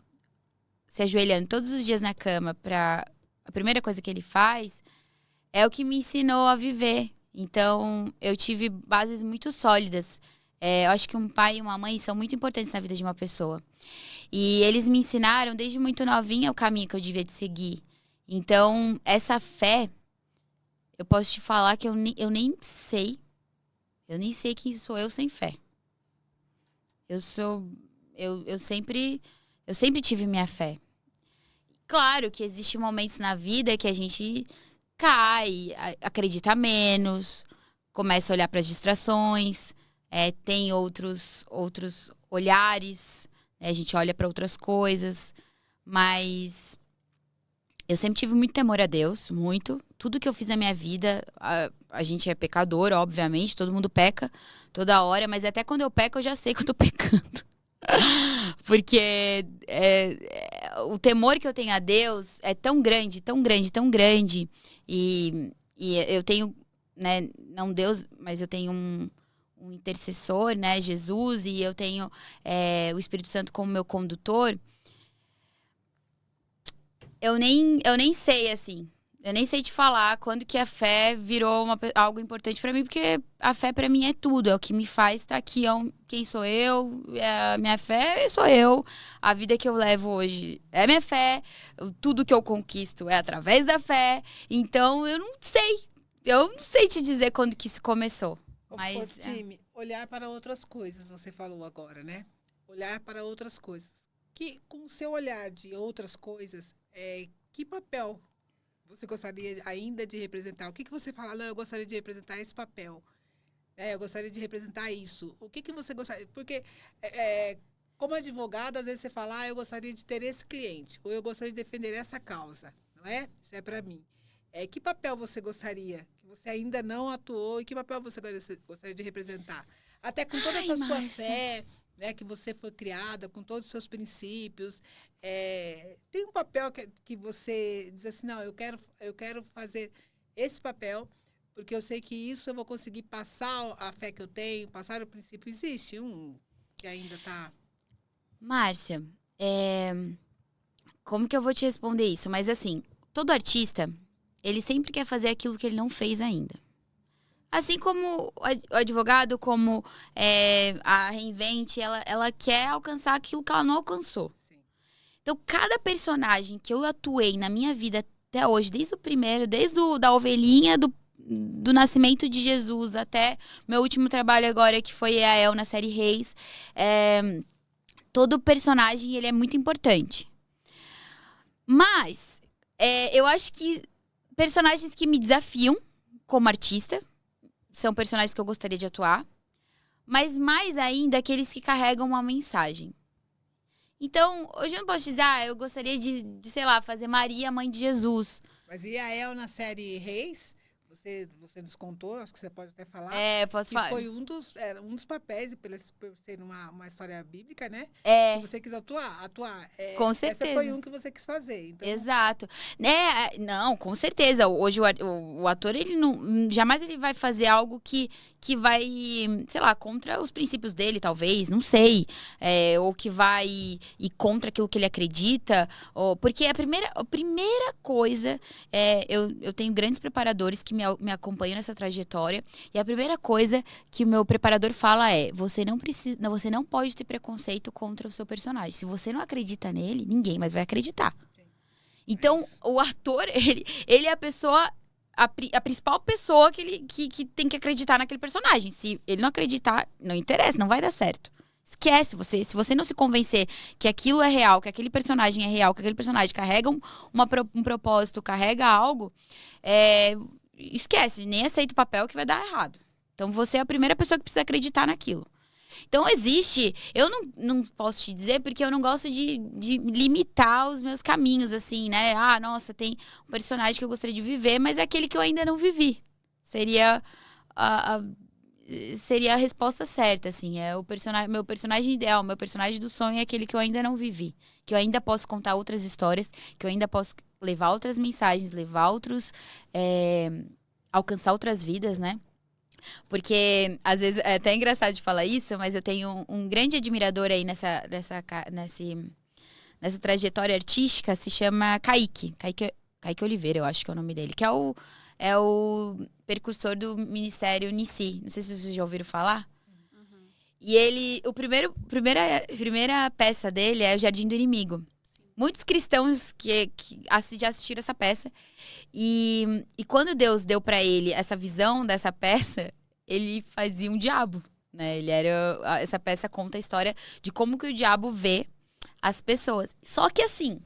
se ajoelhando todos os dias na cama a primeira coisa que ele faz é o que me ensinou a viver. Então, eu tive bases muito sólidas. Eu acho que um pai e uma mãe são muito importantes na vida de uma pessoa. E eles me ensinaram desde muito novinha o caminho que eu devia de seguir. Então, essa fé... Eu posso te falar que eu nem sei. Eu nem sei quem sou eu sem fé. Eu sempre tive minha fé. Claro que existem momentos na vida que a gente cai, acredita menos, começa a olhar para as distrações, tem outros olhares, né? A gente olha para outras coisas, mas eu sempre tive muito temor a Deus, muito. Tudo que eu fiz na minha vida, a gente é pecador, obviamente, todo mundo peca toda hora, mas até quando eu peco, eu já sei que eu tô pecando. Porque o temor que eu tenho a Deus é tão grande, tão grande, tão grande. E eu tenho, né, não Deus, mas eu tenho um intercessor, né, Jesus, e eu tenho o Espírito Santo como meu condutor. Eu nem sei, assim. Eu nem sei te falar quando que a fé virou algo importante pra mim, porque a fé pra mim é tudo, é o que me faz estar aqui, quem sou eu, a minha fé sou eu, a vida que eu levo hoje é minha fé, tudo que eu conquisto é através da fé, então eu não sei te dizer quando que isso começou. Mas, time, olhar para outras coisas, você falou agora, né? Olhar para outras coisas. Que com o seu olhar de outras coisas, que papel você gostaria ainda de representar? O que você fala? Não, eu gostaria de representar esse papel. Eu gostaria de representar isso. O que você gostaria? Porque, como advogado, às vezes você fala, eu gostaria de ter esse cliente, ou eu gostaria de defender essa causa, não é? Isso é para mim. Que papel você gostaria, que você ainda não atuou, e que papel você gostaria de representar? Até com toda essa sua fé, né, que você foi criada, com todos os seus princípios, tem um papel que você diz assim, não, eu quero fazer esse papel, porque eu sei que isso eu vou conseguir passar a fé que eu tenho, passar o princípio. Existe um que ainda está... Márcia, como que eu vou te responder isso? Mas assim, todo artista, ele sempre quer fazer aquilo que ele não fez ainda. Assim como o advogado, como a Reinvente, ela quer alcançar aquilo que ela não alcançou. Sim. Então, cada personagem que eu atuei na minha vida até hoje, desde o primeiro, desde da ovelhinha, do nascimento de Jesus, até meu último trabalho agora, que foi a El na série Reis, todo personagem ele é muito importante. Mas, eu acho que personagens que me desafiam como artista são personagens que eu gostaria de atuar, mas mais ainda aqueles que carregam uma mensagem. Então, hoje eu não posso dizer, eu gostaria de, sei lá, fazer Maria, mãe de Jesus. Mas e a El na série Reis? Você nos contou, acho que você pode até falar. Posso falar. Foi um dos papéis, por ser uma história bíblica, né? Que você quis atuar. Com certeza. Esse foi um que você quis fazer. Então... Exato. Não, com certeza. Hoje o ator, ele jamais ele vai fazer algo que vai, sei lá, contra os princípios dele, talvez, não sei. Ou que vai ir contra aquilo que ele acredita. Porque a primeira coisa, eu tenho grandes preparadores que me acompanham nessa trajetória. E a primeira coisa que o meu preparador fala você não pode ter preconceito contra o seu personagem. Se você não acredita nele, ninguém mais vai acreditar. Então, o ator, ele é a pessoa, a principal pessoa que tem que acreditar naquele personagem. Se ele não acreditar, não interessa, não vai dar certo. Esquece, se você não se convencer que aquilo é real, que aquele personagem é real, que aquele personagem carrega um propósito, carrega algo, esquece, nem aceita o papel que vai dar errado. Então, você é a primeira pessoa que precisa acreditar naquilo. Então, eu não posso te dizer porque eu não gosto de limitar os meus caminhos, assim, né? Ah, nossa, tem um personagem que eu gostaria de viver, mas é aquele que eu ainda não vivi. Seria a resposta certa, assim. É meu personagem ideal, meu personagem do sonho é aquele que eu ainda não vivi. Que eu ainda posso contar outras histórias, que eu ainda posso levar outras mensagens, levar outros... alcançar outras vidas, né? Porque, às vezes, é até engraçado de falar isso, mas eu tenho um grande admirador aí nessa trajetória artística, se chama Kaique Oliveira, eu acho que é o nome dele, que é o percursor do Ministério Nissi. Não sei se vocês já ouviram falar. Uhum. E primeira peça dele é O Jardim do Inimigo. Sim. Muitos cristãos que já assistiram essa peça. E quando Deus deu pra ele essa visão dessa peça, ele fazia um diabo, né? Essa peça conta a história de como que o diabo vê as pessoas. Só que assim,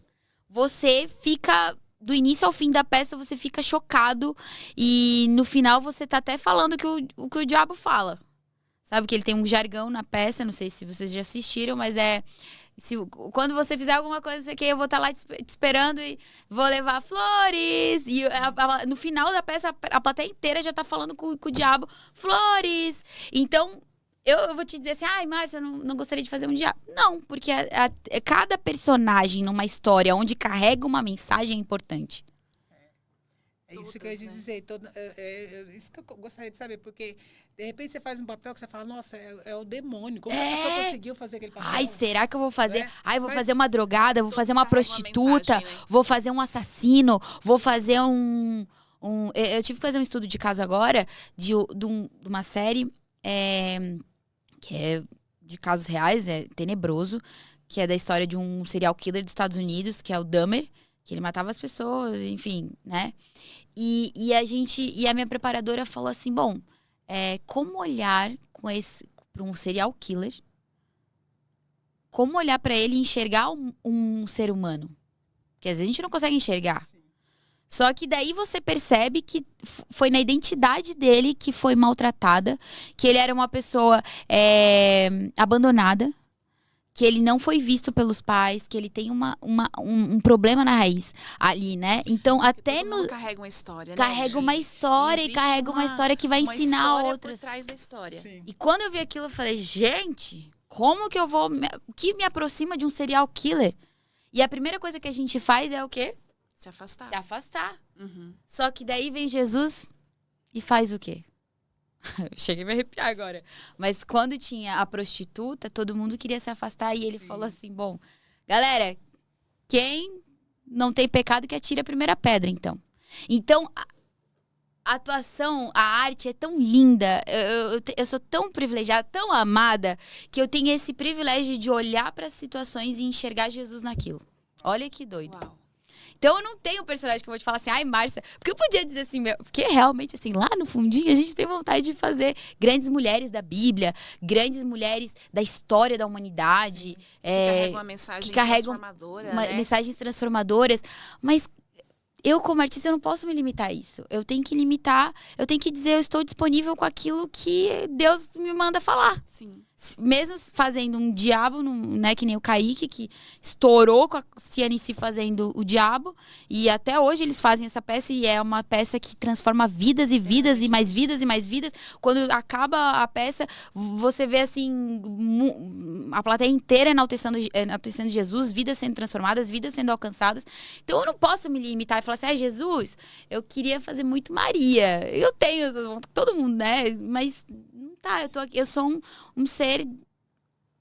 você fica... Do início ao fim da peça, você fica chocado. E no final, você tá até falando o que o diabo fala. Sabe que ele tem um jargão na peça, não sei se vocês já assistiram, mas quando você fizer alguma coisa, sei que eu vou estar lá te esperando e vou levar flores. E no final da peça, a plateia inteira já tá falando com o diabo, flores. Então, eu vou te dizer assim, ai, Márcia, eu não gostaria de fazer um diabo. Não, porque cada personagem numa história onde carrega uma mensagem é importante. É isso que eu ia te dizer. Isso que eu gostaria de saber, porque de repente você faz um papel que você fala, nossa, é o demônio. Como a pessoa conseguiu fazer aquele papel? Ai, será que eu vou fazer? Ai, vou fazer uma drogada, vou fazer uma prostituta, mensagem, né? Vou fazer um assassino, vou fazer eu tive que fazer um estudo de caso agora de uma série que é de casos reais, é tenebroso, que é da história de um serial killer dos Estados Unidos, que é o Dahmer, que ele matava as pessoas, enfim, né? E a minha preparadora falou assim, bom, como olhar para um serial killer, como olhar para ele e enxergar um ser humano? Porque às vezes a gente não consegue enxergar. Sim. Só que daí você percebe que foi na identidade dele que foi maltratada, que ele era uma pessoa abandonada, que ele não foi visto pelos pais, que ele tem um problema na raiz ali, né? Então, até no... Carrega uma história, né? Carrega uma história e carrega uma história que vai ensinar outras. Por trás da história. Sim. E quando eu vi aquilo, eu falei, gente, como que eu vou... O que me aproxima de um serial killer? E a primeira coisa que a gente faz é o quê? Se afastar. Se afastar. Uhum. Só que daí vem Jesus e faz o quê? Cheguei a me arrepiar agora. Mas quando tinha a prostituta, todo mundo queria se afastar. E ele falou assim, bom, galera, quem não tem pecado que atire a primeira pedra, então. Então, a atuação, a arte é tão linda. Eu sou tão privilegiada, tão amada, que eu tenho esse privilégio de olhar para as situações e enxergar Jesus naquilo. Olha que doido. Uau. Então eu não tenho um personagem que eu vou te falar assim, ai, Márcia, porque eu podia dizer assim, porque realmente, assim, lá no fundinho a gente tem vontade de fazer grandes mulheres da Bíblia, grandes mulheres da história da humanidade. Que carregam uma mensagem transformadora, né? Mensagens transformadoras, mas eu, como artista, eu não posso me limitar a isso. Eu tenho que dizer, eu estou disponível com aquilo que Deus me manda falar. Sim. Mesmo fazendo um diabo, né, que nem o Kaique, que estourou com a CNC fazendo o diabo. E até hoje eles fazem essa peça e é uma peça que transforma vidas e vidas e mais vidas e mais vidas. Quando acaba a peça, você vê assim, a plateia inteira enaltecendo Jesus, vidas sendo transformadas, vidas sendo alcançadas. Então eu não posso me limitar e falar assim, ai, Jesus, eu queria fazer muito Maria. Eu tenho, todo mundo, né? Mas não tá, eu tô aqui, eu sou um ser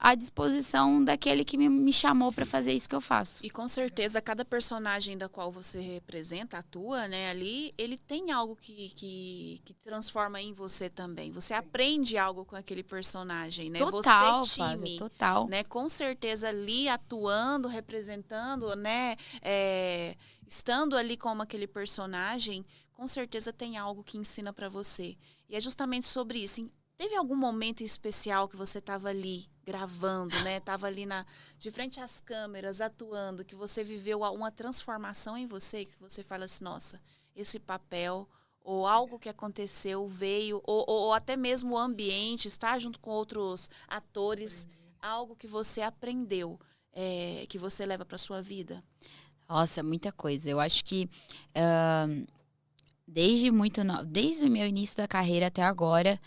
à disposição daquele que me chamou para fazer isso que eu faço. E com certeza, cada personagem da qual você representa, atua, né, ali, ele tem algo que transforma em você também. Você aprende algo com aquele personagem, né? Total, você, Flávia, time, total. né? Com certeza, ali, atuando, representando, né? Estando ali como aquele personagem, com certeza tem algo que ensina para você. E é justamente sobre isso. Teve algum momento especial que você estava ali gravando, né? Estava ali de frente às câmeras, atuando, que você viveu uma transformação em você, que você fala assim, nossa, esse papel, ou algo que aconteceu, veio, ou até mesmo o ambiente, estar junto com outros atores, algo que você aprendeu, que você leva para sua vida? Nossa, muita coisa. Eu acho que desde o meu início da carreira até agora,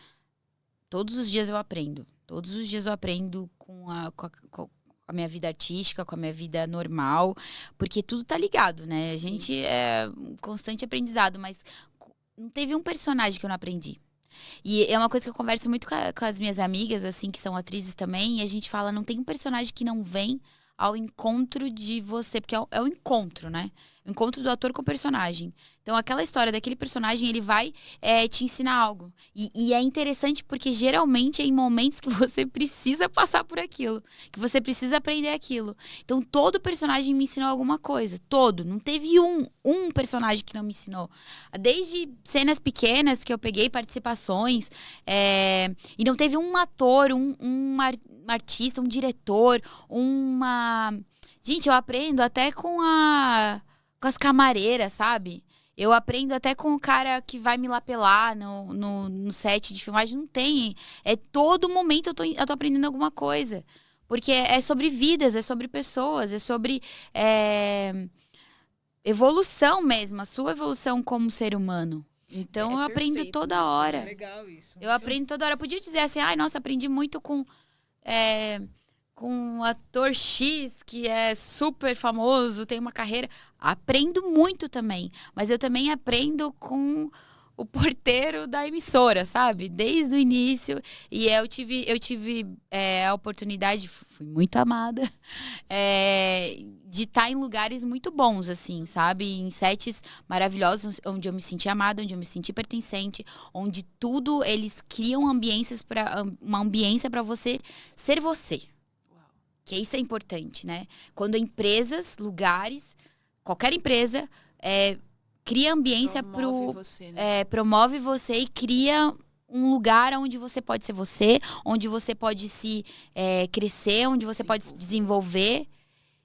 todos os dias eu aprendo. Todos os dias eu aprendo com a minha vida artística, com a minha vida normal, porque tudo tá ligado, né? A gente é um constante aprendizado, mas não teve um personagem que eu não aprendi. E é uma coisa que eu converso muito com as minhas amigas, assim, que são atrizes também, e a gente fala, não tem um personagem que não vem ao encontro de você, porque é o encontro, né? O encontro do ator com o personagem. Então, aquela história daquele personagem, ele vai te ensinar algo. E é interessante porque, geralmente, é em momentos que você precisa passar por aquilo. Que você precisa aprender aquilo. Então, todo personagem me ensinou alguma coisa. Todo. Não teve um personagem que não me ensinou. Desde cenas pequenas que eu peguei, participações. E não teve um ator, um artista, um diretor, Gente, eu aprendo até com as camareiras, sabe? Eu aprendo até com o cara que vai me lapelar no set de filmagem. Não tem. Todo momento eu tô aprendendo alguma coisa. Porque é sobre vidas, é sobre pessoas, é sobre evolução mesmo. A sua evolução como ser humano. Então eu aprendo toda hora. É legal isso. Eu aprendo toda hora. Eu podia dizer assim, nossa, aprendi muito com um ator X que é super famoso, tem uma carreira. Aprendo muito também. Mas eu também aprendo com o porteiro da emissora, sabe? Desde o início. E eu tive a oportunidade, fui muito amada, de estar em lugares muito bons, assim, sabe? Em sets maravilhosos, onde eu me senti amada, onde eu me senti pertencente, onde tudo, eles criam uma ambiência para você ser você. Que isso é importante, né? Quando empresas, lugares, qualquer empresa cria ambiência promove você e cria um lugar onde você pode ser você, onde você pode se crescer, onde você pode se desenvolver.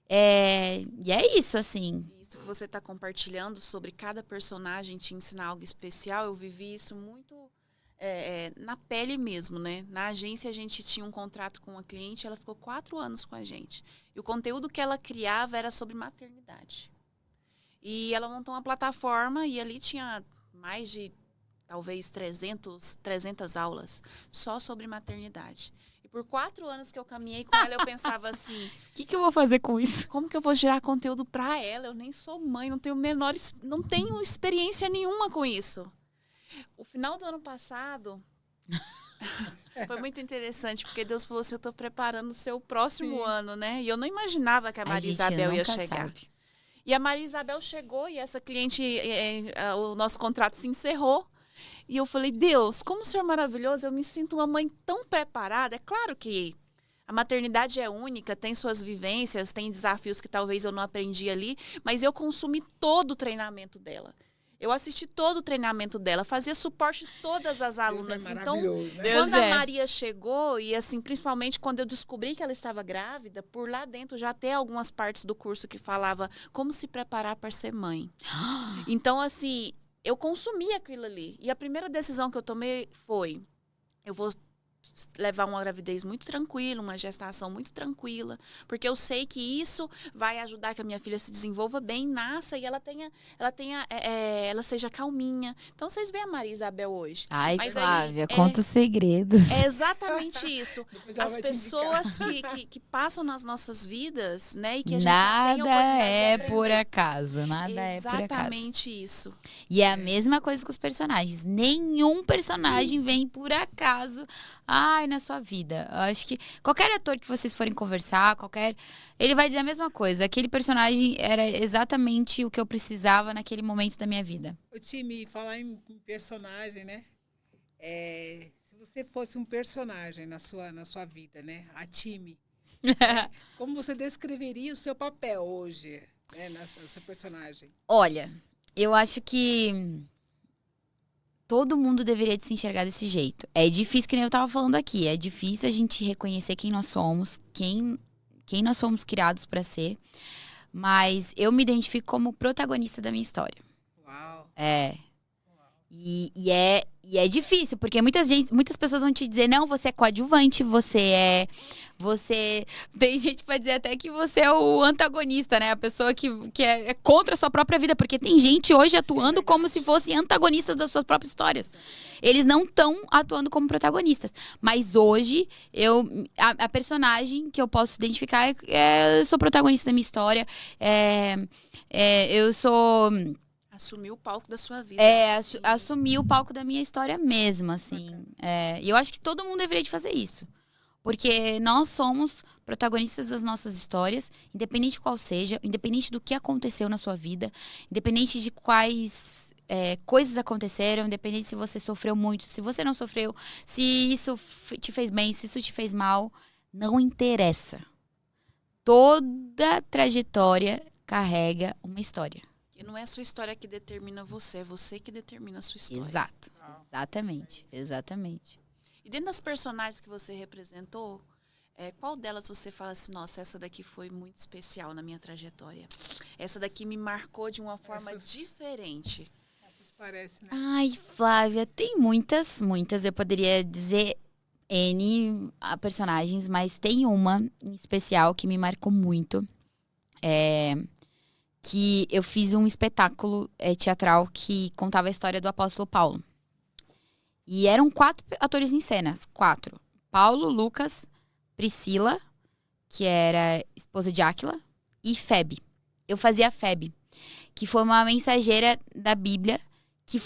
E é isso, assim. Isso que você está compartilhando sobre cada personagem te ensinar algo especial, eu vivi isso muito na pele mesmo, né? Na agência a gente tinha um contrato com uma cliente, ela ficou 4 anos com a gente. E o conteúdo que ela criava era sobre maternidade. E ela montou uma plataforma e ali tinha mais de, talvez, 300 aulas só sobre maternidade. E por 4 anos que eu caminhei com ela, eu pensava assim... O que eu vou fazer com isso? Como que eu vou gerar conteúdo para ela? Eu nem sou mãe, não tenho experiência nenhuma com isso. O final do ano passado foi muito interessante, porque Deus falou assim, eu estou preparando o seu próximo ano, né? E eu não imaginava que a Maria Isabel ia chegar. Sabe. E a Maria Isabel chegou e essa cliente, o nosso contrato se encerrou. E eu falei, Deus, como o Senhor é maravilhoso, eu me sinto uma mãe tão preparada. É claro que a maternidade é única, tem suas vivências, tem desafios que talvez eu não aprendi ali, mas eu consumi todo o treinamento dela. Eu assisti todo o treinamento dela, fazia suporte de todas as alunas. Deus é então, né? quando a Maria chegou, e assim, principalmente quando eu descobri que ela estava grávida, por lá dentro já tem algumas partes do curso que falava como se preparar para ser mãe. Então, assim, eu consumi aquilo ali. E a primeira decisão que eu tomei foi, eu vou levar uma gravidez muito tranquila, uma gestação muito tranquila, porque eu sei que isso vai ajudar que a minha filha se desenvolva bem, nasça e ela seja calminha. Então vocês veem a Maria Isabel hoje. Ai, mas Flávia, conta os segredos. É exatamente isso. As pessoas que passam nas nossas vidas, né, e que a gente nada é por acaso, nada é por acaso. Exatamente isso. E é a mesma coisa com os personagens. Nenhum personagem vem por acaso Ai, na sua vida. Eu acho que qualquer ator que vocês forem conversar, ele vai dizer a mesma coisa. Aquele personagem era exatamente o que eu precisava naquele momento da minha vida. O time, falar em personagem, né? Se você fosse um personagem na sua vida, né? A time, né? Como você descreveria o seu papel hoje, né? No seu personagem? Olha, eu acho que todo mundo deveria de se enxergar desse jeito. É difícil, que nem eu tava falando aqui, é difícil a gente reconhecer quem nós somos, quem nós somos criados para ser. Mas eu me identifico como protagonista da minha história. Uau! E é difícil, porque muitas pessoas vão te dizer, não, você é coadjuvante, tem gente que vai dizer até que você é o antagonista, né? A pessoa que é contra a sua própria vida, porque tem gente hoje atuando como se fossem antagonistas das suas próprias histórias. Eles não estão atuando como protagonistas. Mas hoje, a personagem que eu posso identificar eu sou protagonista da minha história. Eu sou... Assumir o palco da sua vida. Assumir o palco da minha história mesmo, assim. E eu acho que todo mundo deveria de fazer isso. Porque nós somos protagonistas das nossas histórias, independente de qual seja, independente do que aconteceu na sua vida, independente de quais coisas aconteceram, independente se você sofreu muito, se você não sofreu, se isso te fez bem, se isso te fez mal, não interessa. Toda trajetória carrega uma história. E não é a sua história que determina você, é você que determina a sua história. Exato. Exatamente. E dentro das personagens que você representou, qual delas você fala assim, nossa, essa daqui foi muito especial na minha trajetória? Essa daqui me marcou de uma forma diferente. Essas parecem, né? Ai, Flávia, tem muitas. Eu poderia dizer N personagens, mas tem uma em especial que me marcou muito. Que eu fiz um espetáculo teatral que contava a história do apóstolo Paulo. E eram 4 atores em cenas. 4. Paulo, Lucas, Priscila, que era esposa de Áquila, e Febe. Eu fazia a Febe, que foi uma mensageira da Bíblia, que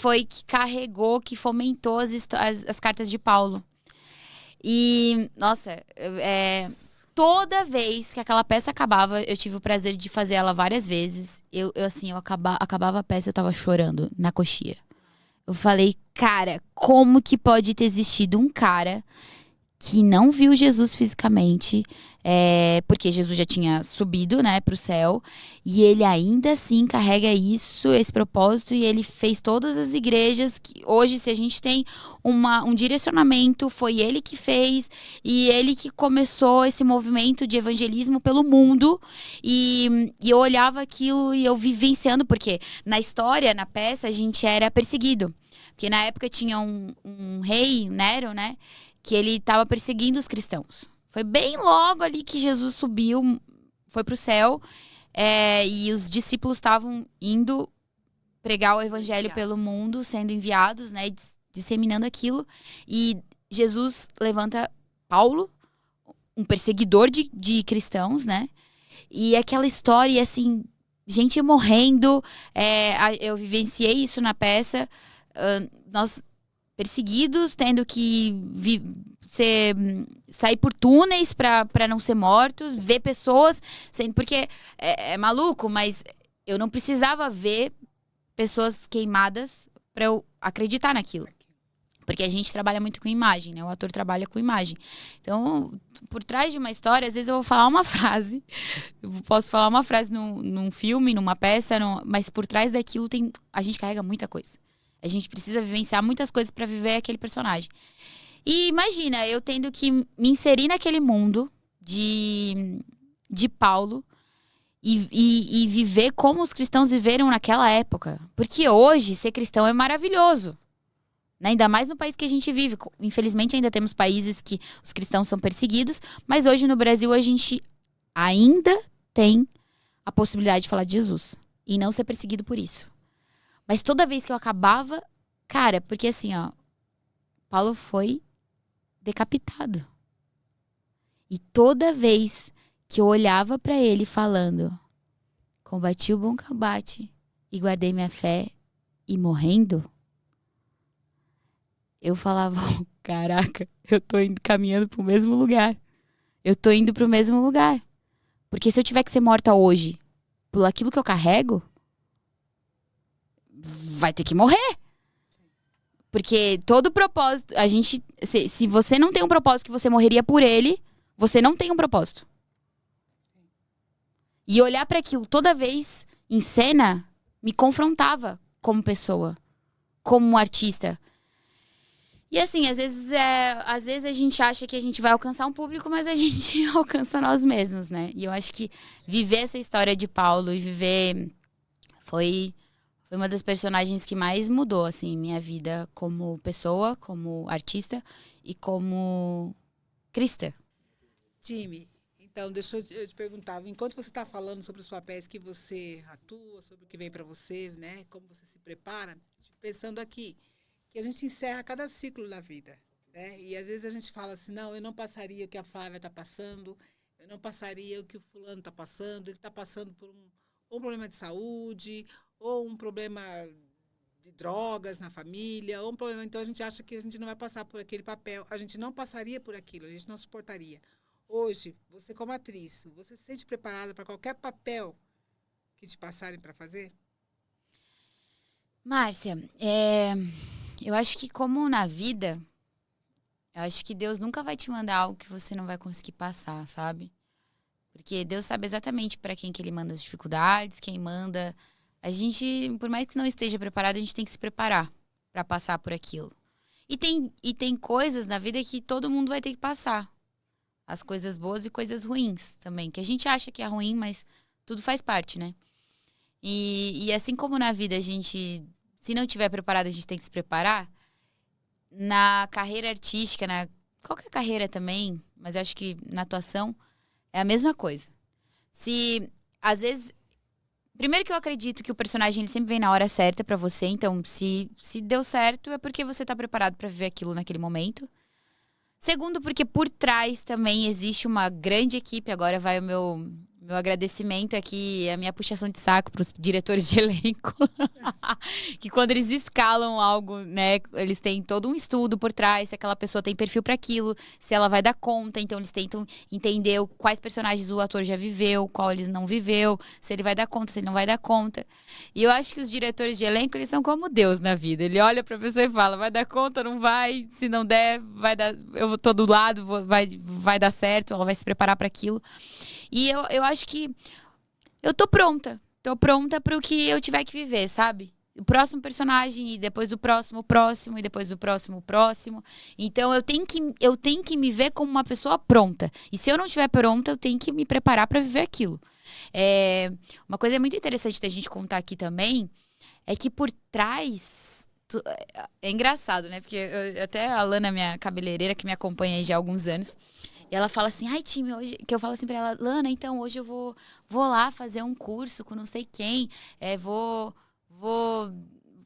carregou, que fomentou as cartas de Paulo. E, nossa, toda vez que aquela peça acabava, eu tive o prazer de fazer ela várias vezes. Eu acabava a peça, eu tava chorando na coxia. Eu falei, cara, como que pode ter existido um cara que não viu Jesus fisicamente, porque Jesus já tinha subido, né, pro céu, e ele ainda assim carrega esse propósito, e ele fez todas as igrejas, que hoje, se a gente tem um direcionamento, foi ele que fez, e ele que começou esse movimento de evangelismo pelo mundo, e eu olhava aquilo e eu vivenciando, porque na história, na peça, a gente era perseguido, porque na época tinha um rei, Nero, né, que ele estava perseguindo os cristãos. Foi bem logo ali que Jesus subiu, foi para o céu, e os discípulos estavam indo pregar o evangelho pelo mundo, sendo enviados, né, disseminando aquilo. E Jesus levanta Paulo, um perseguidor de cristãos, né? E aquela história, assim, gente morrendo. Eu vivenciei isso na peça. Nós perseguidos, tendo que sair por túneis para não ser mortos, ver pessoas sendo... Porque é maluco, mas eu não precisava ver pessoas queimadas para eu acreditar naquilo. Porque a gente trabalha muito com imagem, né? O ator trabalha com imagem. Então, por trás de uma história, às vezes eu vou falar uma frase. Eu posso falar uma frase num filme, numa peça, mas por trás daquilo a gente carrega muita coisa. A gente precisa vivenciar muitas coisas para viver aquele personagem. E imagina, eu tendo que me inserir naquele mundo de Paulo e viver como os cristãos viveram naquela época. Porque hoje, ser cristão é maravilhoso. Né? Ainda mais no país que a gente vive. Infelizmente, ainda temos países que os cristãos são perseguidos. Mas hoje, no Brasil, a gente ainda tem a possibilidade de falar de Jesus. E não ser perseguido por isso. Mas toda vez que eu acabava... Cara, porque assim, ó... Paulo foi decapitado. E toda vez que eu olhava pra ele falando... Combati o bom combate e guardei minha fé e morrendo... Eu falava, caraca, eu tô caminhando pro mesmo lugar. Eu tô indo pro mesmo lugar. Porque se eu tiver que ser morta hoje por aquilo que eu carrego, vai ter que morrer. Porque todo propósito, se você não tem um propósito que você morreria por ele, você não tem um propósito. E olhar para aquilo toda vez em cena me confrontava como pessoa, como artista. E assim, às vezes a gente acha que a gente vai alcançar um público, mas a gente alcança nós mesmos, né? E eu acho que viver essa história de Paulo e viver foi uma das personagens que mais mudou, assim, minha vida como pessoa, como artista e como cristã. Time, então deixa eu te perguntar, enquanto você está falando sobre os papéis que você atua, sobre o que vem para você, né, como você se prepara, pensando aqui, que a gente encerra cada ciclo da vida, né? E às vezes a gente fala assim, não, eu não passaria o que a Flávia está passando, eu não passaria o que o fulano está passando, ele está passando por um problema de saúde, ou um problema de drogas na família, ou um problema, então a gente acha que a gente não vai passar por aquele papel, a gente não passaria por aquilo, a gente não suportaria. Hoje, você como atriz, você se sente preparada para qualquer papel que te passarem para fazer? Márcia, eu acho que como na vida, eu acho que Deus nunca vai te mandar algo que você não vai conseguir passar, sabe? Porque Deus sabe exatamente para quem que Ele manda as dificuldades, quem manda. A gente, por mais que não esteja preparado, a gente tem que se preparar para passar por aquilo. E tem coisas na vida que todo mundo vai ter que passar. As coisas boas e coisas ruins também. Que a gente acha que é ruim, mas tudo faz parte, né? E assim como na vida a gente, se não estiver preparado, a gente tem que se preparar. Na carreira artística, na qualquer carreira também, mas eu acho que na atuação é a mesma coisa. Se, às vezes... Primeiro que eu acredito que o personagem ele sempre vem na hora certa pra você. Então, se deu certo, é porque você tá preparado pra viver aquilo naquele momento. Segundo, porque por trás também existe uma grande equipe. Agora vai o meu agradecimento aqui, a minha puxação de saco para os diretores de elenco. Que quando eles escalam algo, né, eles têm todo um estudo por trás, se aquela pessoa tem perfil para aquilo, se ela vai dar conta. Então eles tentam entender quais personagens o ator já viveu, qual ele não viveu, se ele vai dar conta, se ele não vai dar conta. E eu acho que os diretores de elenco, eles são como Deus na vida. Ele olha para a pessoa e fala, vai dar conta, não vai, se não der, vai dar, eu tô do lado, vai dar certo, ela vai se preparar para aquilo. E eu acho que eu tô pronta. Tô pronta pro que eu tiver que viver, sabe? O próximo personagem, e depois do próximo, o próximo, e depois do próximo, o próximo. Então, eu tenho que me ver como uma pessoa pronta. E se eu não estiver pronta, eu tenho que me preparar para viver aquilo. Uma coisa muito interessante da gente contar aqui também é que por trás... É engraçado, né? Porque até a Lana, minha cabeleireira, que me acompanha aí já há alguns anos... E ela fala assim, ai, time, hoje... Que eu falo assim pra ela, Lana, então, hoje eu vou lá fazer um curso com não sei quem.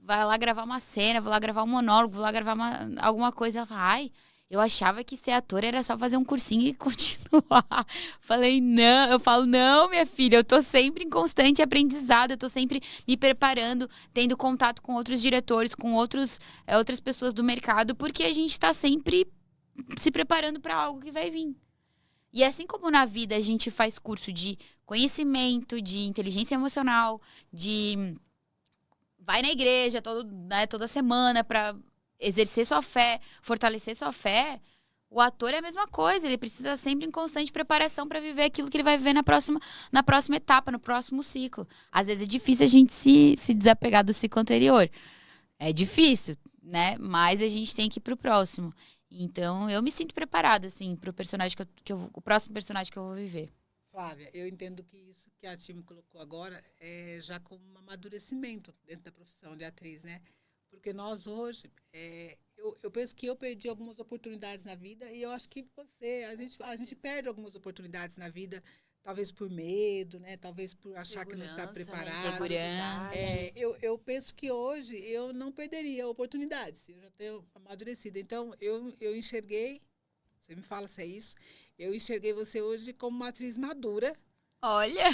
Vai lá gravar uma cena, vou lá gravar um monólogo, vou lá gravar alguma coisa. Ela fala, ai, eu achava que ser ator era só fazer um cursinho e continuar. Eu falo, não, minha filha, eu tô sempre em constante aprendizado, eu tô sempre me preparando, tendo contato com outros diretores, com outras pessoas do mercado, porque a gente tá sempre se preparando para algo que vai vir. E assim como na vida a gente faz curso de conhecimento, de inteligência emocional, vai na igreja toda semana para exercer sua fé, fortalecer sua fé, o ator é a mesma coisa. Ele precisa sempre em constante preparação para viver aquilo que ele vai viver na próxima etapa, no próximo ciclo. Às vezes é difícil a gente se desapegar do ciclo anterior. É difícil, né? Mas a gente tem que ir pro próximo. Então, eu me sinto preparada, assim, pro personagem o próximo personagem que eu vou viver. Flávia, eu entendo que isso que a Time colocou agora é já como um amadurecimento dentro da profissão de atriz, né? Porque nós hoje, eu penso que eu perdi algumas oportunidades na vida e eu acho que a gente perde algumas oportunidades na vida, talvez por medo, né? Talvez por achar que não está preparado. Segurança. Eu penso que hoje eu não perderia oportunidades. Eu já tenho amadurecido. Então, eu enxerguei, você me fala se é isso, eu enxerguei você hoje como uma atriz madura. Olha!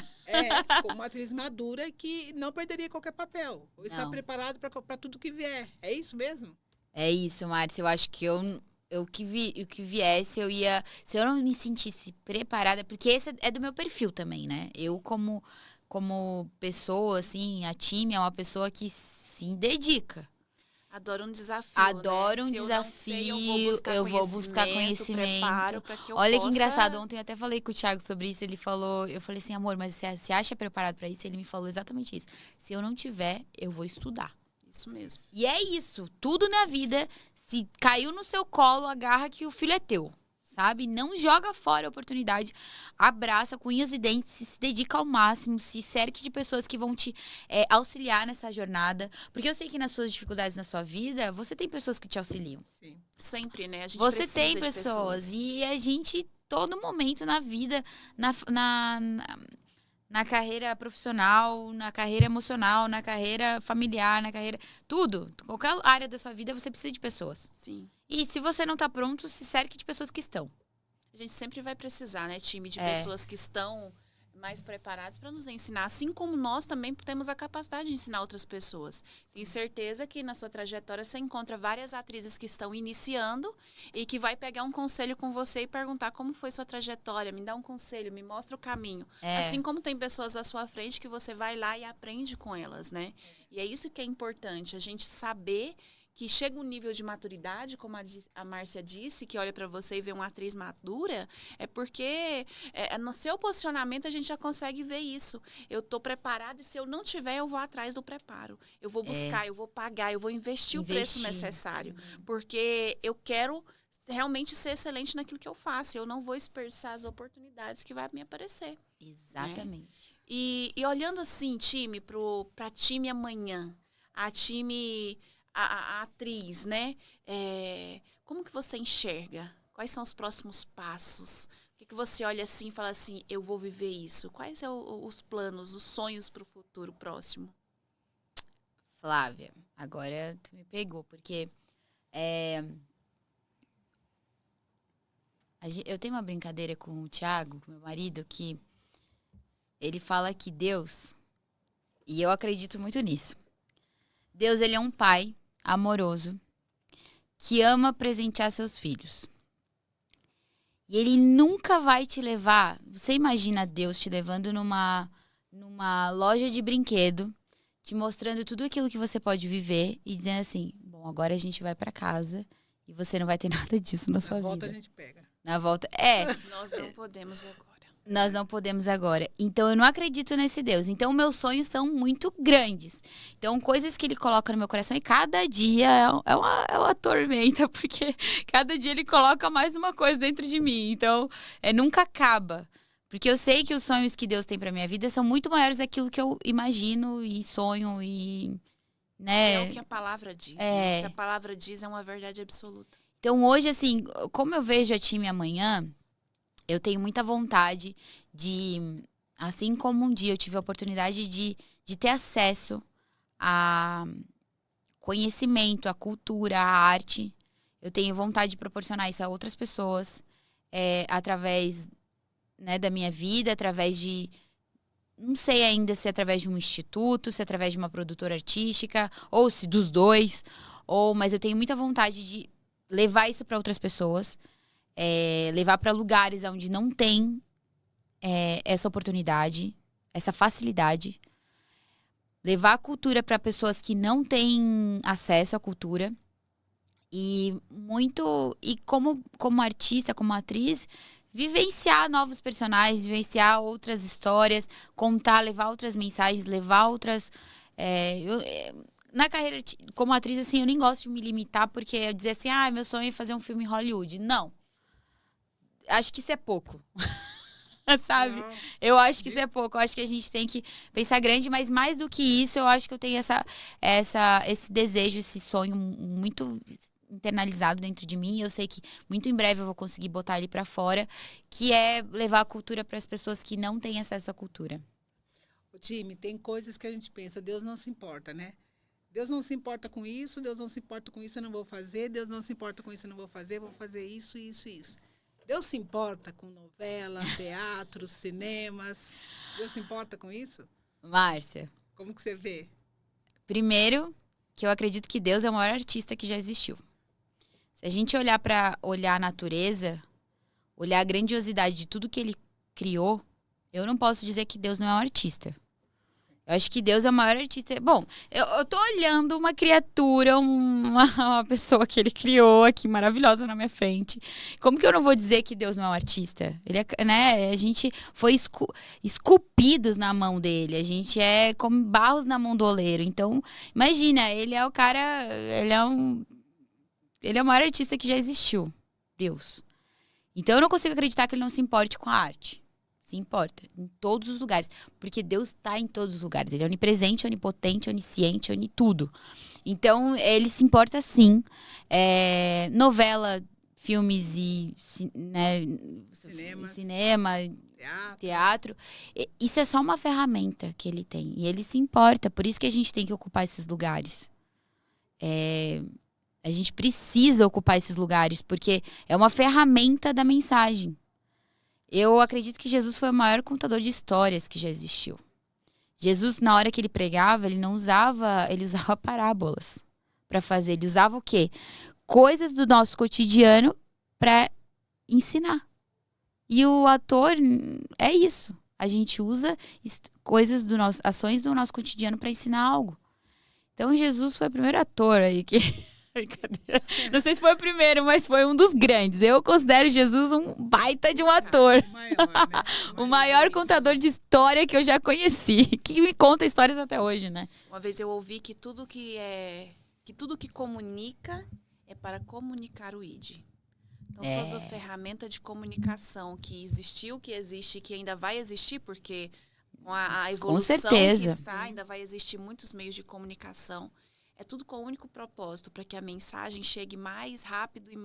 Como uma atriz madura que não perderia qualquer papel. Ou está preparado para tudo que vier. É isso mesmo? É isso, Márcia. Eu acho que eu o que viesse, eu ia... Se eu não me sentisse preparada, porque esse é do meu perfil também, né? Eu, como pessoa, assim, a time é uma pessoa que se dedica. Adoro um desafio, Adoro né? um Se eu não desafio, sei, eu vou buscar conhecimento. preparo para que eu Olha possa... que engraçado, ontem eu até falei com o Thiago sobre isso, ele falou, eu falei assim, amor, mas você se acha preparado para isso? Ele me falou exatamente isso. Se eu não tiver, eu vou estudar. Isso mesmo. E é isso, tudo na vida, se caiu no seu colo, agarra que o filho é teu. Sabe? Não joga fora a oportunidade, abraça com unhas e dentes, se dedica ao máximo, se cerque de pessoas que vão te auxiliar nessa jornada. Porque eu sei que nas suas dificuldades na sua vida, você tem pessoas que te auxiliam. Sim. Sempre, né? A gente Você precisa tem de pessoas. E a gente, todo momento na vida, na carreira profissional, na carreira emocional, na carreira familiar, na carreira... Tudo. Qualquer área da sua vida, você precisa de pessoas. Sim. E se você não tá pronto, se cerque de pessoas que estão. A gente sempre vai precisar, né, time, de pessoas que estão mais preparadas para nos ensinar, assim como nós também temos a capacidade de ensinar outras pessoas. Tenho certeza que na sua trajetória você encontra várias atrizes que estão iniciando e que vai pegar um conselho com você e perguntar como foi sua trajetória, me dá um conselho, me mostra o caminho. Assim como tem pessoas à sua frente que você vai lá e aprende com elas, né? E é isso que é importante, a gente saber que chega um nível de maturidade, como a Márcia disse, que olha para você e vê uma atriz madura, é porque no seu posicionamento a gente já consegue ver isso. Eu estou preparada e se eu não tiver, eu vou atrás do preparo. Eu vou buscar, eu vou pagar, eu vou investir o preço necessário. Porque eu quero realmente ser excelente naquilo que eu faço. Eu não vou desperdiçar as oportunidades que vai me aparecer. Exatamente. Né? E olhando assim, time, para time amanhã, a time... A atriz, né? Como que você enxerga? Quais são os próximos passos? O que você olha assim e fala assim, eu vou viver isso? Quais são os planos, os sonhos para o futuro próximo? Flávia, agora tu me pegou, porque eu tenho uma brincadeira com o Thiago, com meu marido, que ele fala que Deus, e eu acredito muito nisso, Deus, ele é um pai amoroso, que ama presentear seus filhos. E ele nunca vai te levar... Você imagina Deus te levando numa loja de brinquedo, te mostrando tudo aquilo que você pode viver e dizendo assim, bom, agora a gente vai pra casa e você não vai ter nada disso na sua vida. Na volta a gente pega. Na volta... Nós não podemos agora. Nós não podemos agora. Então, eu não acredito nesse Deus. Então, meus sonhos são muito grandes. Então, coisas que ele coloca no meu coração e cada dia é uma tormenta, porque cada dia ele coloca mais uma coisa dentro de mim. Então, nunca acaba. Porque eu sei que os sonhos que Deus tem pra minha vida são muito maiores daquilo que eu imagino e sonho e... né? É o que a palavra diz. Né? Se a palavra diz, é uma verdade absoluta. Então, hoje, assim, como eu vejo a time amanhã... Eu tenho muita vontade de, assim como um dia eu tive a oportunidade de ter acesso a conhecimento, a cultura, a arte, eu tenho vontade de proporcionar isso a outras pessoas, através, né, da minha vida, através de, não sei ainda se é através de um instituto, se é através de uma produtora artística, ou se dos dois, mas eu tenho muita vontade de levar isso para outras pessoas, levar para lugares onde não tem essa oportunidade, essa facilidade. Levar a cultura para pessoas que não têm acesso à cultura. E como artista, como atriz, vivenciar novos personagens, vivenciar outras histórias, contar, levar outras mensagens, levar outras... na carreira como atriz, assim, eu nem gosto de me limitar, porque eu dizer assim, meu sonho é fazer um filme em Hollywood. Não. Acho que isso é pouco. Sabe? Não. Eu acho que isso é pouco. Eu acho que a gente tem que pensar grande, mas mais do que isso, eu acho que eu tenho esse desejo, esse sonho muito internalizado dentro de mim. Eu sei que muito em breve eu vou conseguir botar ele pra fora, que é levar a cultura para as pessoas que não têm acesso à cultura. O time, tem coisas que a gente pensa, Deus não se importa, né? Deus não se importa com isso, Deus não se importa com isso, eu não vou fazer, Deus não se importa com isso, eu não vou fazer isso, isso, isso. Deus se importa com novela, teatro, cinemas? Deus se importa com isso? Márcia. Como que você vê? Primeiro, que eu acredito que Deus é o maior artista que já existiu. Se a gente olhar a natureza, olhar a grandiosidade de tudo que ele criou, eu não posso dizer que Deus não é um artista. Eu acho que Deus é o maior artista. Bom, eu tô olhando uma criatura, uma pessoa que ele criou aqui, maravilhosa na minha frente. Como que eu não vou dizer que Deus não é um artista? Ele é, né? A gente foi esculpidos na mão dele. A gente é como barros na mão do oleiro. Então, imagina, ele é o cara... Ele é o maior artista que já existiu. Deus. Então, eu não consigo acreditar que ele não se importe com a arte. Se importa, em todos os lugares. Porque Deus está em todos os lugares. Ele é onipresente, onipotente, onisciente, onitudo. Então, ele se importa sim. Novela, filmes e cinema, teatro. Isso é só uma ferramenta que ele tem. E ele se importa. Por isso que a gente tem que ocupar esses lugares. A gente precisa ocupar esses lugares. Porque é uma ferramenta da mensagem. Eu acredito que Jesus foi o maior contador de histórias que já existiu. Jesus, na hora que ele pregava, ele usava parábolas para fazer. Ele usava o quê? Coisas do nosso cotidiano para ensinar. E o ator é isso. A gente usa ações do nosso cotidiano para ensinar algo. Então Jesus foi o primeiro ator aí que... Não sei se foi o primeiro, mas foi um dos grandes. Eu considero Jesus um baita de um ator. O maior contador de história que eu já conheci. Que me conta histórias até hoje, né? Uma vez eu ouvi que tudo que comunica é para comunicar o ID. Então, toda ferramenta de comunicação que existiu, que existe e que ainda vai existir, porque com a evolução com certeza. que está, ainda vai existir muitos meios de comunicação. É tudo com o único propósito, para que a mensagem chegue mais rápido e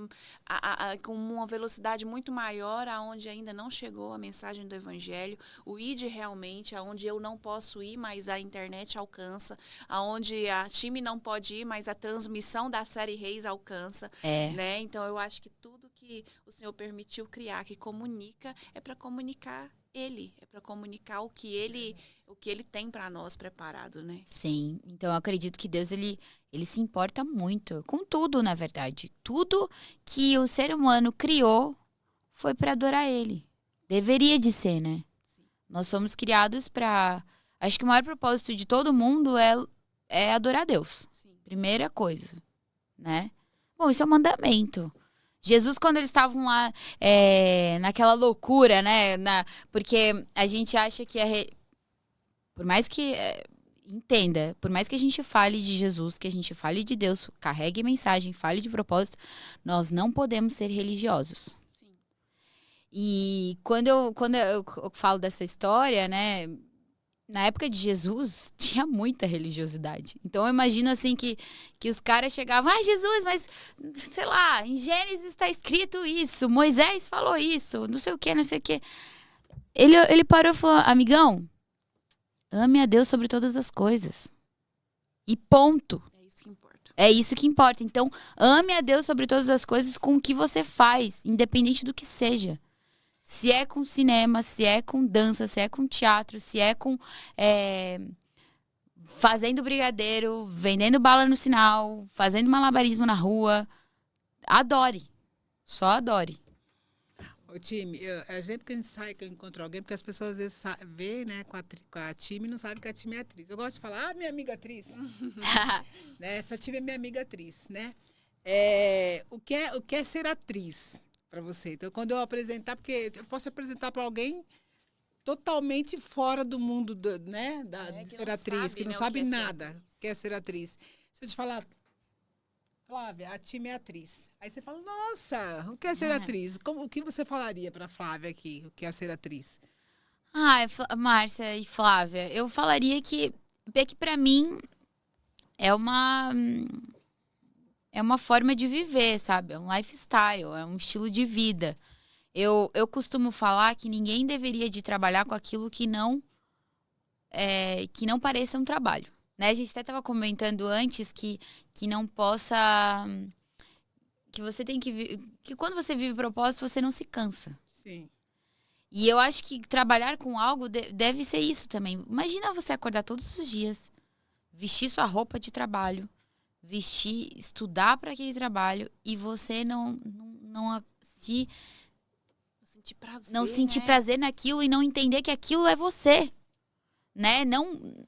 com uma velocidade muito maior, aonde ainda não chegou a mensagem do Evangelho. O ID realmente, aonde eu não posso ir, mas a internet alcança. Aonde a time não pode ir, mas a transmissão da série Reis alcança. Né? Então, eu acho que tudo que o Senhor permitiu criar, que comunica, é para comunicar Ele. É para comunicar o que Ele tem para nós preparado, né? Sim. Então, eu acredito que Deus, ele se importa muito com tudo, na verdade. Tudo que o ser humano criou foi para adorar Ele. Deveria de ser, né? Sim. Nós somos criados para... Acho que o maior propósito de todo mundo é adorar Deus. Sim. Primeira coisa, né? Bom, isso é um mandamento. Jesus, quando eles estavam lá naquela loucura, né? Porque a gente acha que... Por mais que... Entenda, por mais que a gente fale de Jesus, que a gente fale de Deus, carregue mensagem, fale de propósito, nós não podemos ser religiosos. Sim. E quando eu falo dessa história, né, na época de Jesus, tinha muita religiosidade. Então eu imagino assim que os caras chegavam, Jesus, mas sei lá, em Gênesis está escrito isso, Moisés falou isso, não sei o que, não sei o que. Ele parou e falou, amigão, ame a Deus sobre todas as coisas. E ponto. É isso que importa. É isso que importa. Então, ame a Deus sobre todas as coisas com o que você faz, independente do que seja. Se é com cinema, se é com dança, se é com teatro, se é com fazendo brigadeiro, vendendo bala no sinal, fazendo malabarismo na rua. Adore. Só adore. Ô, time, sempre que a gente sai, que eu encontro alguém, porque as pessoas às vezes vê, né, com a time e não sabem que a time é atriz. Eu gosto de falar, minha amiga atriz. Né, essa time é minha amiga atriz, né? O que é ser atriz para você? Então, quando eu apresentar, porque eu posso apresentar para alguém totalmente fora do mundo, né, de ser atriz, que não sabe nada que é ser atriz. Se eu te falar, Flávia, a time é atriz. Aí você fala, nossa, o que é ser atriz? O que você falaria para a Flávia aqui, o que é ser atriz? Márcia e Flávia, eu falaria que para mim é uma forma de viver, sabe? É um lifestyle, é um estilo de vida. Eu costumo falar que ninguém deveria de trabalhar com aquilo que não pareça um trabalho. Né? A gente até estava comentando antes que não possa... Que você tem que quando você vive propósito, você não se cansa. Sim. E eu acho que trabalhar com algo deve ser isso também. Imagina você acordar todos os dias, vestir sua roupa de trabalho, vestir, estudar para aquele trabalho e você não Sentir prazer, não sentir né? prazer naquilo e não entender que aquilo é você, né? Não,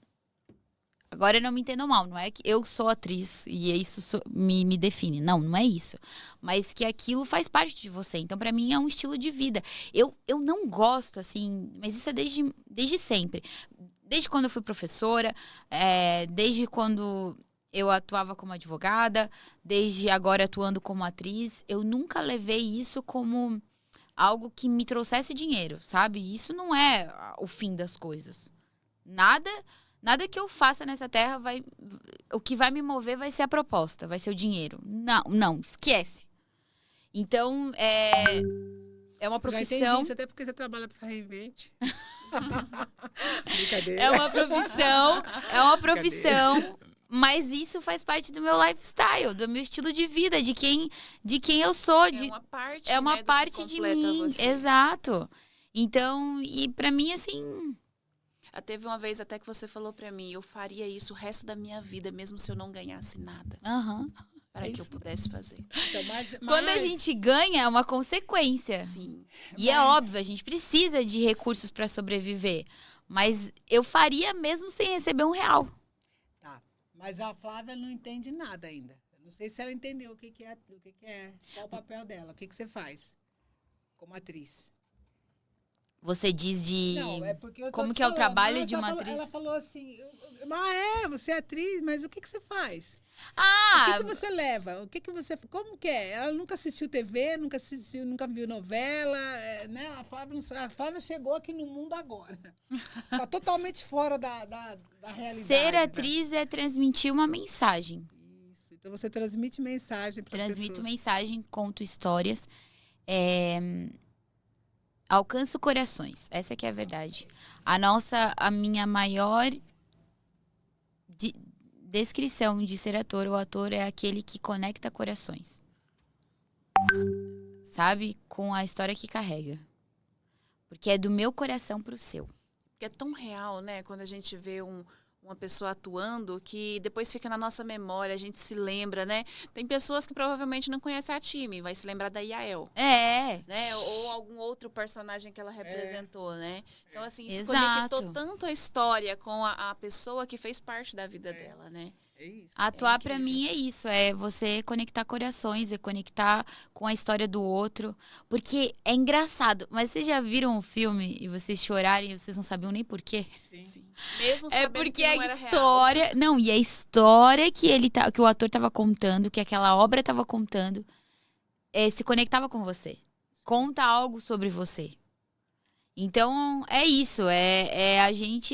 agora não me entendam mal, não é que eu sou atriz e isso me define. Não é isso. Mas que aquilo faz parte de você. Então, pra mim, é um estilo de vida. Eu não gosto, assim, mas isso é desde sempre. Desde quando eu fui professora, desde quando eu atuava como advogada, desde agora atuando como atriz, eu nunca levei isso como algo que me trouxesse dinheiro, sabe? Isso não é o fim das coisas. Nada que eu faça nessa terra o que vai me mover vai ser a proposta, vai ser o dinheiro. Não, esquece. Então, é uma Já profissão. entendi isso, até porque você trabalha para Reinvente. Brincadeira. É uma profissão, mas isso faz parte do meu lifestyle, do meu estilo de vida, de quem eu sou. É uma É uma parte, né, do que parte de completa mim, você. exato. Então, e pra mim, assim, Teve uma vez até que você falou pra mim, eu faria isso o resto da minha vida, mesmo se eu não ganhasse nada, para que eu isso. pudesse fazer. Então, Quando a gente ganha, é uma consequência. Sim. E é óbvio, a gente precisa de recursos para sobreviver. Mas eu faria mesmo sem receber R$1. Tá. Mas a Flávia não entende nada ainda. Eu não sei se ela entendeu o que é, qual o papel dela, o que você faz como atriz. Você diz de Não, é porque eu tô como te que é o falando. trabalho Não, de uma atriz. Ela falou assim, você é atriz, mas o que você faz? Ah, O que você leva? Como que é? Ela nunca assistiu TV, nunca viu novela, né? A Flávia chegou aqui no mundo agora. Tá totalmente fora da realidade. ser atriz é transmitir uma mensagem. Isso. Então você transmite mensagem para as pessoas. Transmito mensagem, conto histórias. Alcanço corações. Essa que é a verdade. A minha maior descrição de ser ator, o ator é aquele que conecta corações. Sabe? Com a história que carrega. Porque é do meu coração pro seu. Porque é tão real, né? Quando a gente vê uma pessoa atuando, que depois fica na nossa memória, a gente se lembra, né? Tem pessoas que provavelmente não conhecem a Timi, vai se lembrar da Yael. Né? Ou algum outro personagem que ela representou, né? Então, assim, isso conectou tanto a história com a pessoa que fez parte da vida dela, né? É isso. Atuar pra mim é isso, é você conectar corações, é conectar com a história do outro, porque é engraçado, mas vocês já viram o filme e vocês chorarem e vocês não sabiam nem por quê? Sim. Mesmo É sabendo porque que não a era história, real. não, e a história que o ator tava contando, que aquela obra tava contando, se conectava com você. Conta algo sobre você. Então, é isso,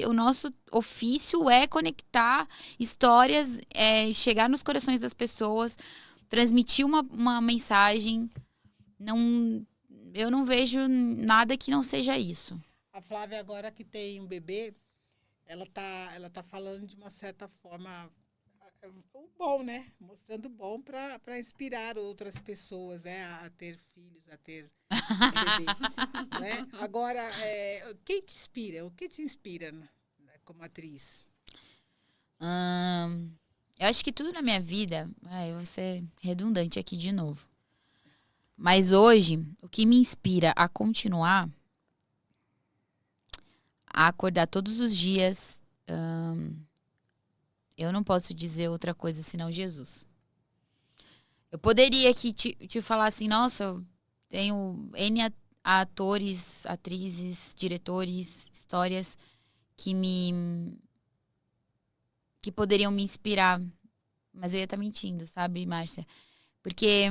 o nosso ofício é conectar histórias, chegar nos corações das pessoas, transmitir uma mensagem. Eu não vejo nada que não seja isso. A Flávia, agora que tem um bebê, ela tá falando de uma certa forma o bom, né? Mostrando o bom para inspirar outras pessoas, né? A ter filhos, a ter bebê, né? Agora, quem te inspira? O que te inspira, né, como atriz? Eu acho que tudo na minha vida... eu vou ser redundante aqui de novo. Mas hoje, o que me inspira a continuar, a acordar todos os dias... eu não posso dizer outra coisa senão Jesus. Eu poderia aqui te falar assim, nossa, eu tenho N atores, atrizes, diretores, histórias que poderiam me inspirar. Mas eu ia estar mentindo, sabe, Márcia? Porque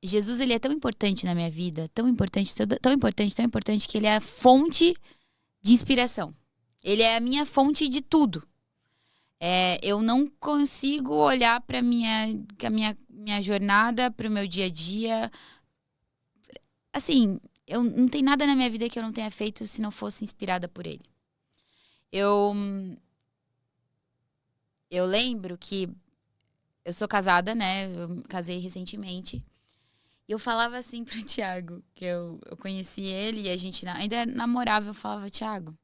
Jesus, ele é tão importante na minha vida, tão importante, tão importante, que ele é a fonte de inspiração. Ele é a minha fonte de tudo. Eu não consigo olhar para minha jornada, para o meu dia a dia. Assim, não tem nada na minha vida que eu não tenha feito se não fosse inspirada por ele. Eu lembro que eu sou casada, né? Eu me casei recentemente. E eu falava assim pro Thiago, que eu conheci ele e a gente ainda namorava. Eu falava, Thiago,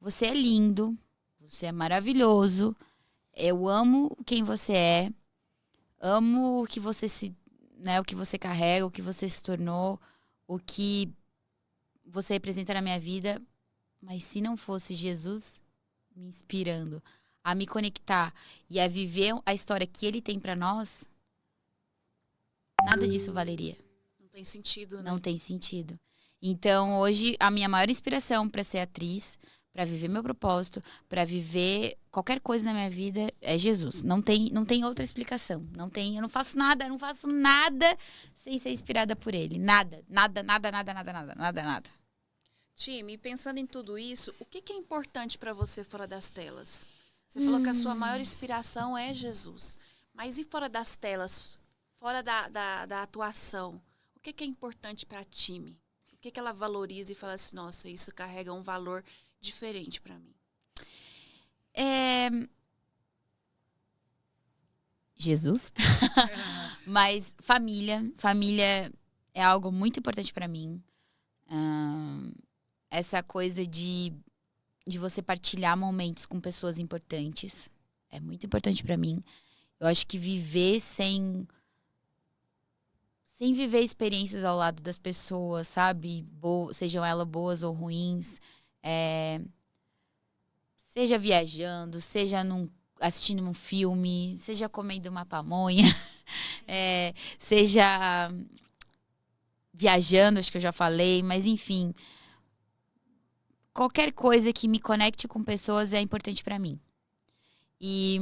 você é lindo. Você é maravilhoso. Eu amo quem você é, amo o que você o que você carrega, o que você se tornou, o que você representa na minha vida. Mas se não fosse Jesus me inspirando a me conectar e a viver a história que ele tem pra nós, nada disso valeria. Não tem sentido, né? Não tem sentido. Então, hoje, a minha maior inspiração pra ser atriz, pra viver meu propósito, pra viver qualquer coisa na minha vida é Jesus. Não tem outra explicação. Eu não faço nada sem ser inspirada por ele. Nada. Time, e pensando em tudo isso, o que é importante para você fora das telas? Você falou que a sua maior inspiração é Jesus. Mas e fora das telas, fora da atuação, o que é importante para a Time? O que ela valoriza e fala assim, nossa, isso carrega um valor diferente para mim? Jesus. Mas família é algo muito importante para mim. Essa coisa de você partilhar momentos com pessoas importantes é muito importante para mim. Eu acho que viver sem viver experiências ao lado das pessoas, sabe? Sejam elas boas ou ruins. Seja viajando, seja assistindo um filme, seja comendo uma pamonha, seja viajando, acho que eu já falei, mas enfim. Qualquer coisa que me conecte com pessoas é importante pra mim. E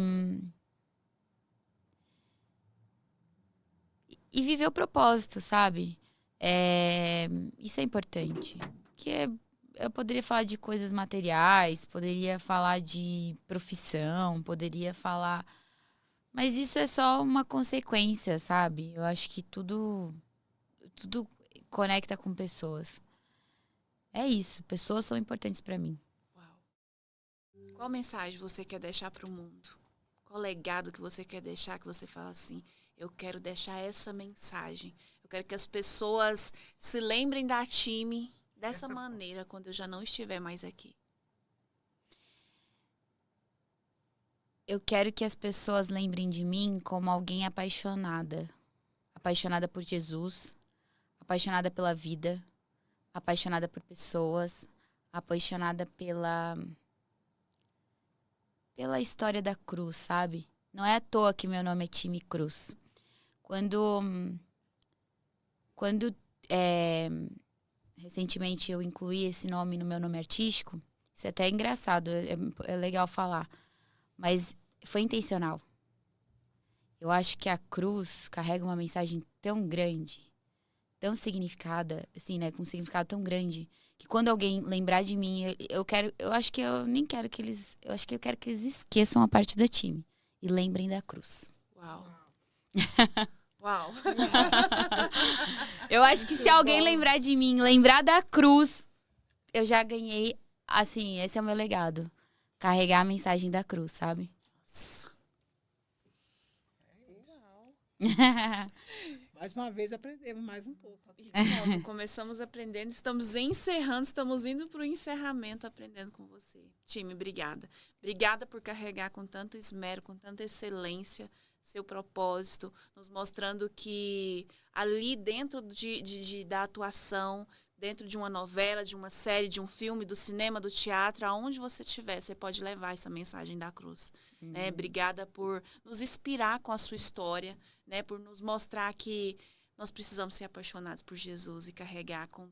viver o propósito, sabe? Isso é importante. Porque eu poderia falar de coisas materiais, poderia falar de profissão, poderia falar... Mas isso é só uma consequência, sabe? Eu acho que tudo conecta com pessoas. É isso, pessoas são importantes pra mim. Uau. Qual mensagem você quer deixar pro mundo? Qual legado que você quer deixar, que você fala assim, eu quero deixar essa mensagem. Eu quero que as pessoas se lembrem da Time dessa maneira, quando eu já não estiver mais aqui. Eu quero que as pessoas lembrem de mim como alguém apaixonada. Apaixonada por Jesus, apaixonada pela vida, apaixonada por pessoas, apaixonada pela história da cruz, sabe? Não é à toa que meu nome é Time Cruz. Quando recentemente eu incluí esse nome no meu nome artístico, isso é até engraçado, é legal falar, mas foi intencional. Eu acho que a cruz carrega uma mensagem tão grande, tão significada, assim, né, com um significado tão grande, que quando alguém lembrar de mim, eu acho que eu quero que eles esqueçam a parte da Time e lembrem da cruz. Uau. Uau. Eu acho que se alguém lembrar de mim, lembrar da cruz, eu já ganhei, assim, esse é o meu legado. Carregar a mensagem da cruz, sabe? Nossa. Mais uma vez aprendemos mais um pouco. Então, começamos aprendendo, estamos encerrando, estamos indo para o encerramento aprendendo com você. Time, obrigada. Obrigada por carregar com tanto esmero, com tanta excelência seu propósito, nos mostrando que ali dentro da atuação, dentro de uma novela, de uma série, de um filme, do cinema, do teatro, aonde você estiver, você pode levar essa mensagem da cruz. Né? Obrigada por nos inspirar com a sua história, né? Por nos mostrar que nós precisamos ser apaixonados por Jesus e carregar com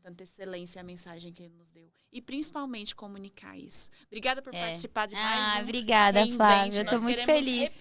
tanta excelência a mensagem que ele nos deu. E principalmente comunicar isso. Obrigada por participar de mais um obrigada, Flávia. Eu estou muito feliz.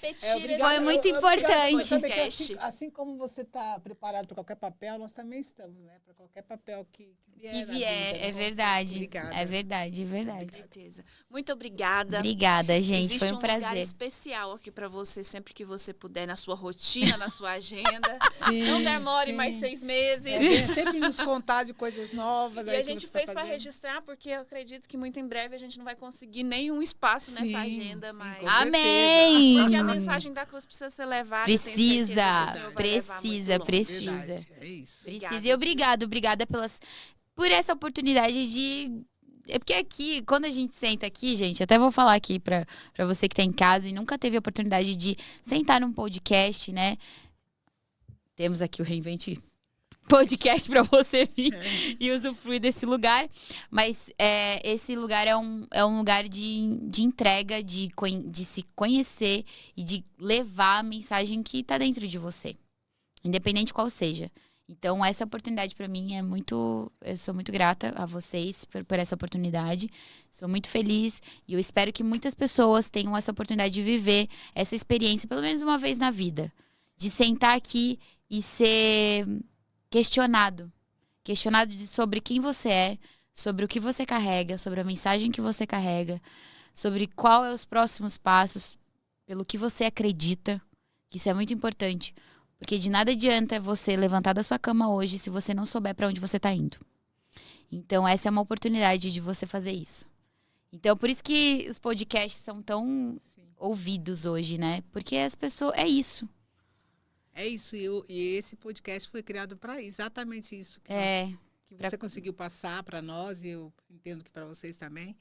Foi muito importante. Assim como você está preparado para qualquer papel, nós também estamos, né? Para qualquer papel que vier. É verdade. É verdade, é verdade. Com certeza. Muito obrigada. Obrigada, gente. Existe foi um prazer. Existe um lugar especial aqui para você, sempre que você puder, na sua rotina, na sua agenda. Sim, não demore mais 6 meses. Sempre nos contar de coisas novas. E a gente fez para registrar, porque eu acredito que muito em breve a gente não vai conseguir nenhum espaço nessa agenda mais. Amém! Porque a mensagem da cruz precisa ser levada. Precisa. É isso. Precisa. E obrigada por essa oportunidade de É porque aqui, quando a gente senta aqui, gente, até vou falar aqui pra você que tá em casa e nunca teve a oportunidade de sentar num podcast, né? Temos aqui o Reinvente Podcast pra você vir e usufruir desse lugar. Mas esse lugar é um lugar de entrega, de se conhecer e de levar a mensagem que tá dentro de você. Independente qual seja. Então, essa oportunidade para mim é muito... Eu sou muito grata a vocês por essa oportunidade. Sou muito feliz e eu espero que muitas pessoas tenham essa oportunidade de viver essa experiência pelo menos uma vez na vida. De sentar aqui e ser questionado. Questionado sobre quem você é, sobre o que você carrega, sobre a mensagem que você carrega, sobre qual é os próximos passos, pelo que você acredita. Que isso é muito importante. Porque de nada adianta você levantar da sua cama hoje se você não souber para onde você está indo. Então, essa é uma oportunidade de você fazer isso. Então, por isso que os podcasts são tão ouvidos hoje, né? Porque as pessoas... É isso. É isso. E esse podcast foi criado para exatamente isso. Que você conseguiu passar para nós, e eu entendo que para vocês também,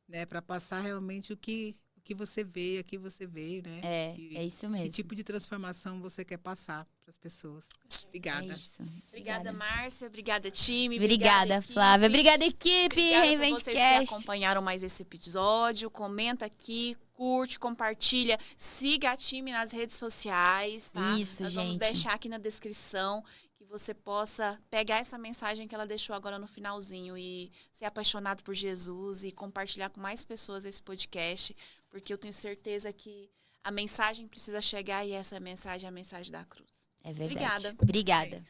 né? Para passar realmente o que você veio, aqui você veio, né? É isso mesmo. Que tipo de transformação você quer passar para as pessoas. Obrigada. É isso. Obrigada, Márcia. Obrigada, time. Obrigada, Flávia. Obrigada, equipe. Reinvente vocês Cast. que acompanharam mais esse episódio. Comenta aqui, curte, compartilha. Siga a time nas redes sociais, tá? Isso, Nós vamos deixar aqui na descrição que você possa pegar essa mensagem que ela deixou agora no finalzinho e ser apaixonado por Jesus e compartilhar com mais pessoas esse podcast, porque eu tenho certeza que a mensagem precisa chegar e essa mensagem é a mensagem da cruz. É verdade. Obrigada. Obrigada.